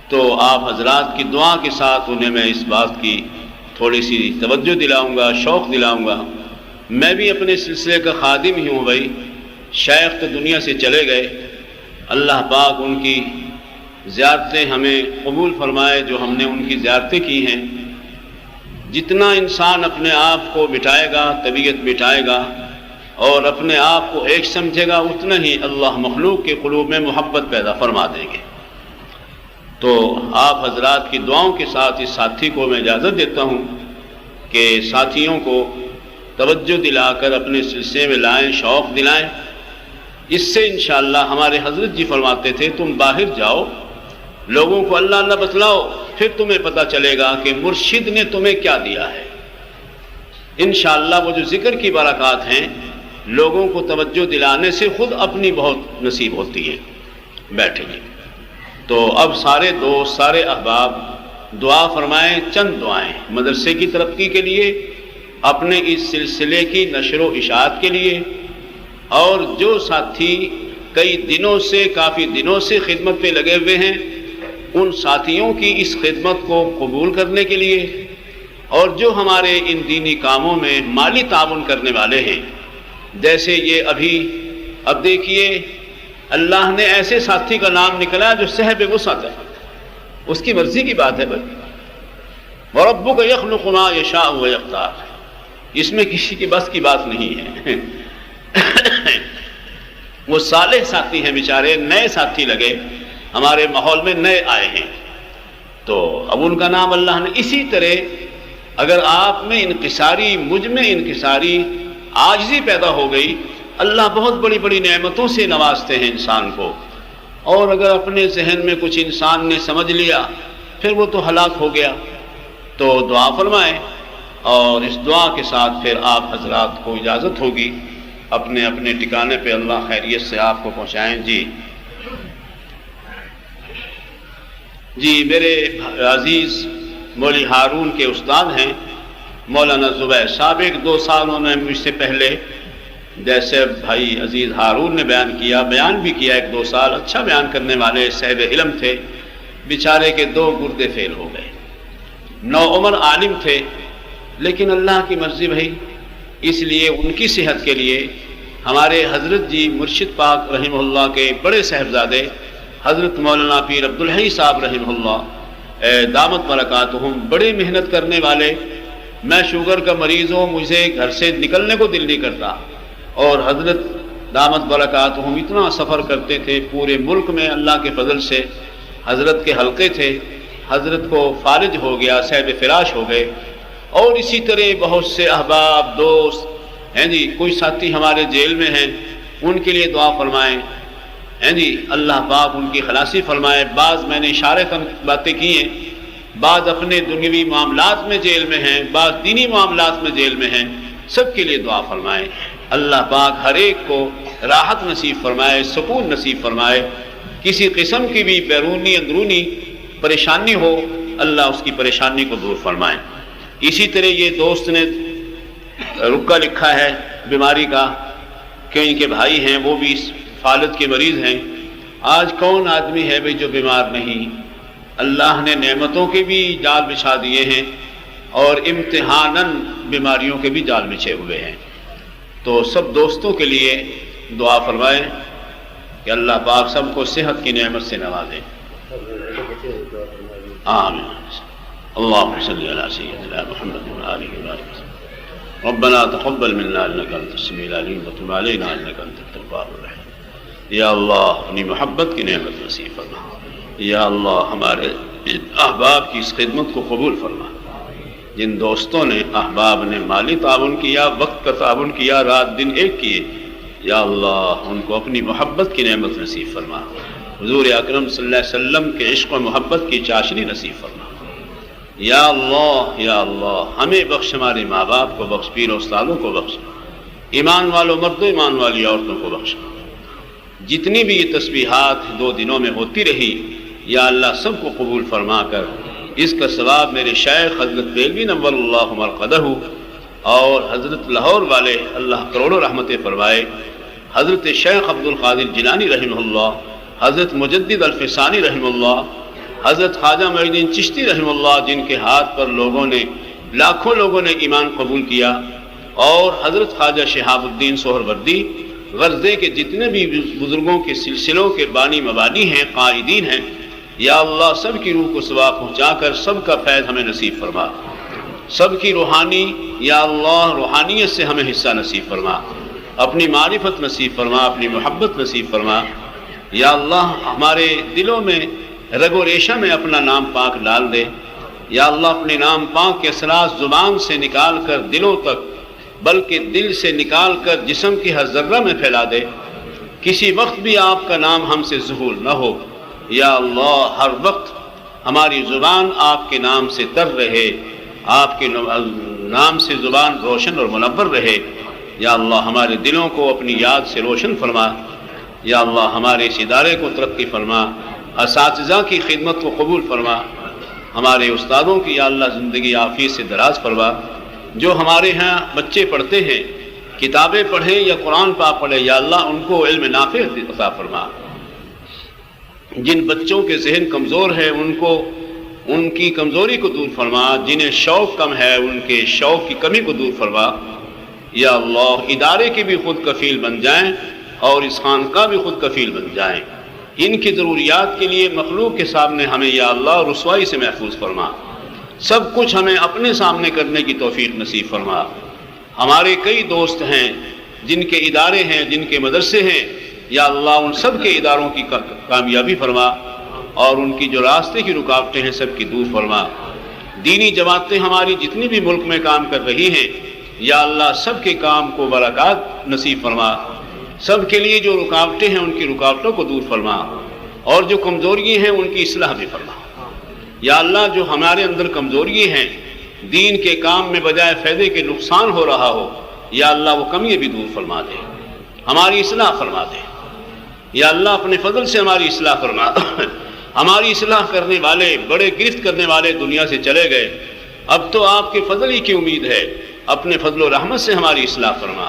تو آپ حضرات کی دعا کے ساتھ انہیں میں اس بات کی تھوڑی سی توجہ دلاؤں گا، شوق دلاؤں گا۔ میں بھی اپنے سلسلے کا خادم ہی ہوں بھائی، شیخ تو دنیا سے چلے گئے، اللہ پاک ان کی زیارتیں ہمیں قبول فرمائے جو ہم نے ان کی زیارتیں کی ہیں۔ جتنا انسان اپنے آپ کو مٹائے گا، طبیعت مٹائے گا اور اپنے آپ کو ایک سمجھے گا، اتنا ہی اللہ مخلوق کے قلوب میں محبت پیدا فرما دیں گے۔ تو آپ حضرات کی دعاؤں کے ساتھ اس ساتھی کو میں اجازت دیتا ہوں کہ ساتھیوں کو توجہ دلا کر اپنے سلسلے میں لائیں، شوق دلائیں۔ اس سے انشاءاللہ ہمارے حضرت جی فرماتے تھے تم باہر جاؤ، لوگوں کو اللہ اللہ بتلاؤ، پھر تمہیں پتہ چلے گا کہ مرشد نے تمہیں کیا دیا ہے۔ انشاءاللہ وہ جو ذکر کی برکات ہیں لوگوں کو توجہ دلانے سے خود اپنی بہت نصیب ہوتی ہے۔ بیٹھے جی، تو اب سارے دوست، سارے احباب دعا فرمائیں، چند دعائیں مدرسے کی ترقی کے لیے، اپنے اس سلسلے کی نشر و اشاعت کے لیے، اور جو ساتھی کئی دنوں سے، کافی دنوں سے خدمت پہ لگے ہوئے ہیں، ان ساتھیوں کی اس خدمت کو قبول کرنے کے لیے، اور جو ہمارے ان دینی کاموں میں مالی تعاون کرنے والے ہیں، جیسے یہ اب دیکھیے اللہ نے ایسے ساتھی کا نام نکلا جو صاحب وسعت ہے، اس کی مرضی کی بات ہے بھائی، وَرَبُّكَ يَخْلُقُ مَا يَشَاءُ وَيَخْتَارُ، اس میں کسی کی بس کی بات نہیں ہے۔ وہ صالح ساتھی ہیں بیچارے، نئے ساتھی لگے ہمارے ماحول میں، نئے آئے ہیں، تو اب ان کا نام اللہ نے اسی طرح، اگر آپ میں انکساری، مجھ میں انکساری عاجزی پیدا ہو گئی، اللہ بہت بڑی بڑی نعمتوں سے نوازتے ہیں انسان کو، اور اگر اپنے ذہن میں کچھ انسان نے سمجھ لیا پھر وہ تو ہلاک ہو گیا۔ تو دعا فرمائیں، اور اس دعا کے ساتھ پھر آپ حضرات کو اجازت ہوگی اپنے اپنے ٹھکانے پہ، اللہ خیریت سے آپ کو پہنچائیں۔ جی میرے عزیز مولوی ہارون کے استاد ہیں مولانا زبیر صاحب، 2 سال انہوں نے مجھ سے پہلے، جیسے بھائی عزیز ہارون نے بیان کیا، بیان بھی کیا 1-2 سال، اچھا بیان کرنے والے صاحب علم تھے، بیچارے کے 2 گردے فیل ہو گئے، نوعمر عالم تھے، لیکن اللہ کی مرضی بھائی، اس لیے ان کی صحت کے لیے ہمارے حضرت جی مرشد پاک رحمہ اللہ کے بڑے صاحبزادے حضرت مولانا پیر عبدالحی صاحب رحمہ اللہ دامت برکاتہم، بڑے محنت کرنے والے۔ میں شوگر کا مریض ہوں، مجھے گھر سے نکلنے کو دل نہیں کرتا، اور حضرت دامت برکاتہم اتنا سفر کرتے تھے پورے ملک میں، اللہ کے فضل سے حضرت کے حلقے تھے، حضرت کو فارج ہو گیا، صاحب فراش ہو گئے، اور اسی طرح بہت سے احباب دوست ہیں جی، کوئی ساتھی ہمارے جیل میں ہیں، ان کے لیے دعا فرمائیں ہیں جی، اللہ پاک ان کی خلاصی فرمائے۔ بعض میں نے اشارے باتیں کی ہیں، بعض اپنے دنیوی معاملات میں جیل میں ہیں، بعض دینی معاملات میں جیل میں ہیں، سب کے لیے دعا فرمائیں، اللہ پاک ہر ایک کو راحت نصیب فرمائے، سکون نصیب فرمائے، کسی قسم کی بھی بیرونی اندرونی پریشانی ہو اللہ اس کی پریشانی کو دور فرمائے۔ اسی طرح یہ دوست نے رکا لکھا ہے بیماری کا کہ ان کے بھائی ہیں وہ بھی فالج کے مریض ہیں۔ آج کون آدمی ہے بھائی جو بیمار نہیں؟ اللہ نے نعمتوں کے بھی جال بچھا دیے ہیں اور امتحاناً بیماریوں کے بھی جال بچھے ہوئے ہیں۔ تو سب دوستوں کے لیے دعا فرمائیں کہ اللہ پاک سب کو صحت کی نعمت سے نوازے، آمین۔ اللهم صل على سيدنا محمد وآله وسلم۔ ربنا تقبل منا انك انت السميع العليم وتب علينا انك انت التواب الرحيم۔ یا اللہ اپنی محبت کی نعمت نصیب فرما، یا اللہ ہمارے احباب کی اس خدمت کو قبول فرما، جن دوستوں نے احباب نے مالی تعاون کیا، وقت کا تعاون کیا، رات دن ایک کیے، یا اللہ ان کو اپنی محبت کی نعمت نصیب فرما، حضور اکرم صلی اللہ علیہ وسلم کے عشق و محبت کی چاشنی نصیب فرما، یا اللہ ہمیں بخش، ہمارے ماں باپ کو بخش، پیر استادوں کو بخش، ایمان والوں مردوں ایمان والی عورتوں کو بخش۔ جتنی بھی یہ تسبیحات 2 دنوں میں ہوتی رہی، یا اللہ سب کو قبول فرما کر اس کا ثواب میرے شیخ حضرت بیلوی نور اللہ مرقدہ اور حضرت لاہور والے اللہ کروڑوں رحمتیں فرمائے، حضرت شیخ عبد القادر جیلانی رحمہ اللہ، حضرت مجدد الفسانی رحمہ اللہ، حضرت خواجہ معین الدین چشتی رحمہ اللہ، جن کے ہاتھ پر لاکھوں لوگوں نے ایمان قبول کیا، اور حضرت خواجہ شہاب الدین سہروردی، غرضے کے جتنے بھی بزرگوں کے سلسلوں کے بانی مبانی ہیں، قائدین ہیں، یا اللہ سب کی روح کو ثواب پہنچا کر سب کا فیض ہمیں نصیب فرما، سب کی روحانی، یا اللہ روحانیت سے ہمیں حصہ نصیب فرما، اپنی معرفت نصیب فرما، اپنی محبت نصیب فرما، یا اللہ ہمارے دلوں میں رگ و ریشہ میں اپنا نام پاک ڈال دے، یا اللہ اپنے نام پاک کے اثرات زبان سے نکال کر دلوں تک، بلکہ دل سے نکال کر جسم کی ہر ذرہ میں پھیلا دے، کسی وقت بھی آپ کا نام ہم سے ظہور نہ ہو، یا اللہ ہر وقت ہماری زبان آپ کے نام سے تر رہے، آپ کے نام سے زبان روشن اور منور رہے، یا اللہ ہمارے دلوں کو اپنی یاد سے روشن فرما، یا اللہ ہمارے اس ادارے کو ترقی فرما، اساتذہ کی خدمت کو قبول فرما، ہمارے استادوں کی یا اللہ زندگی عافیت سے دراز فرما، جو ہمارے ہاں بچے پڑھتے ہیں، کتابیں پڑھیں یا قرآن پاک پڑھیں، یا اللہ ان کو علم نافع عطا فرما، جن بچوں کے ذہن کمزور ہے ان کی کمزوری کو دور فرما، جنہیں شوق کم ہے ان کے شوق کی کمی کو دور فرما، یا اللہ ادارے کے بھی خود کفیل بن جائیں اور اس خانقاہ بھی خود کفیل بن جائیں، ان کی ضروریات کے لیے مخلوق کے سامنے ہمیں یا اللہ رسوائی سے محفوظ فرما، سب کچھ ہمیں اپنے سامنے کرنے کی توفیق نصیب فرما۔ ہمارے کئی دوست ہیں جن کے ادارے ہیں، جن کے مدرسے ہیں، یا اللہ ان سب کے اداروں کی کامیابی فرما اور ان کی جو راستے کی رکاوٹیں ہیں سب کی دور فرما۔ دینی جماعتیں ہماری جتنی بھی ملک میں کام کر رہی ہیں، یا اللہ سب کے کام کو برکات نصیب فرما، سب کے لیے جو رکاوٹیں ہیں ان کی رکاوٹوں کو دور فرما، اور جو کمزوریاں ہیں ان کی اصلاح بھی فرما۔ یا اللہ جو ہمارے اندر کمزوریاں ہیں، دین کے کام میں بجائے فائدے کے نقصان ہو رہا ہو، یا اللہ وہ کمیاں بھی دور فرما دے، ہماری اصلاح فرما دے۔ یا اللہ اپنے فضل سے ہماری اصلاح فرما۔ ہماری اصلاح کرنے والے، بڑے گرفت کرنے والے دنیا سے چلے گئے، اب تو آپ کے فضل ہی کی امید ہے، اپنے فضل و رحمت سے ہماری اصلاح فرما۔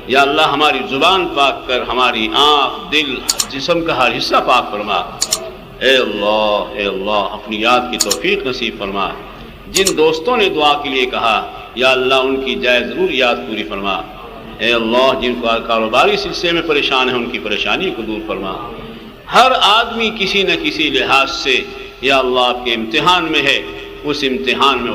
یا اللہ ہماری زبان پاک کر، ہماری آنکھ، دل، جسم کا ہر حصہ پاک فرما۔ اے اللہ اپنی یاد کی توفیق نصیب فرما۔ جن دوستوں نے دعا کے لیے کہا، یا اللہ ان کی جائز ضرور یاد پوری فرما۔ اے اللہ جن کو کاروباری سلسلے میں پریشان ہیں ان کی پریشانی کو دور فرما۔ ہر آدمی کسی نہ کسی لحاظ سے یا اللہ آپ کے امتحان میں ہے، اس امتحان میں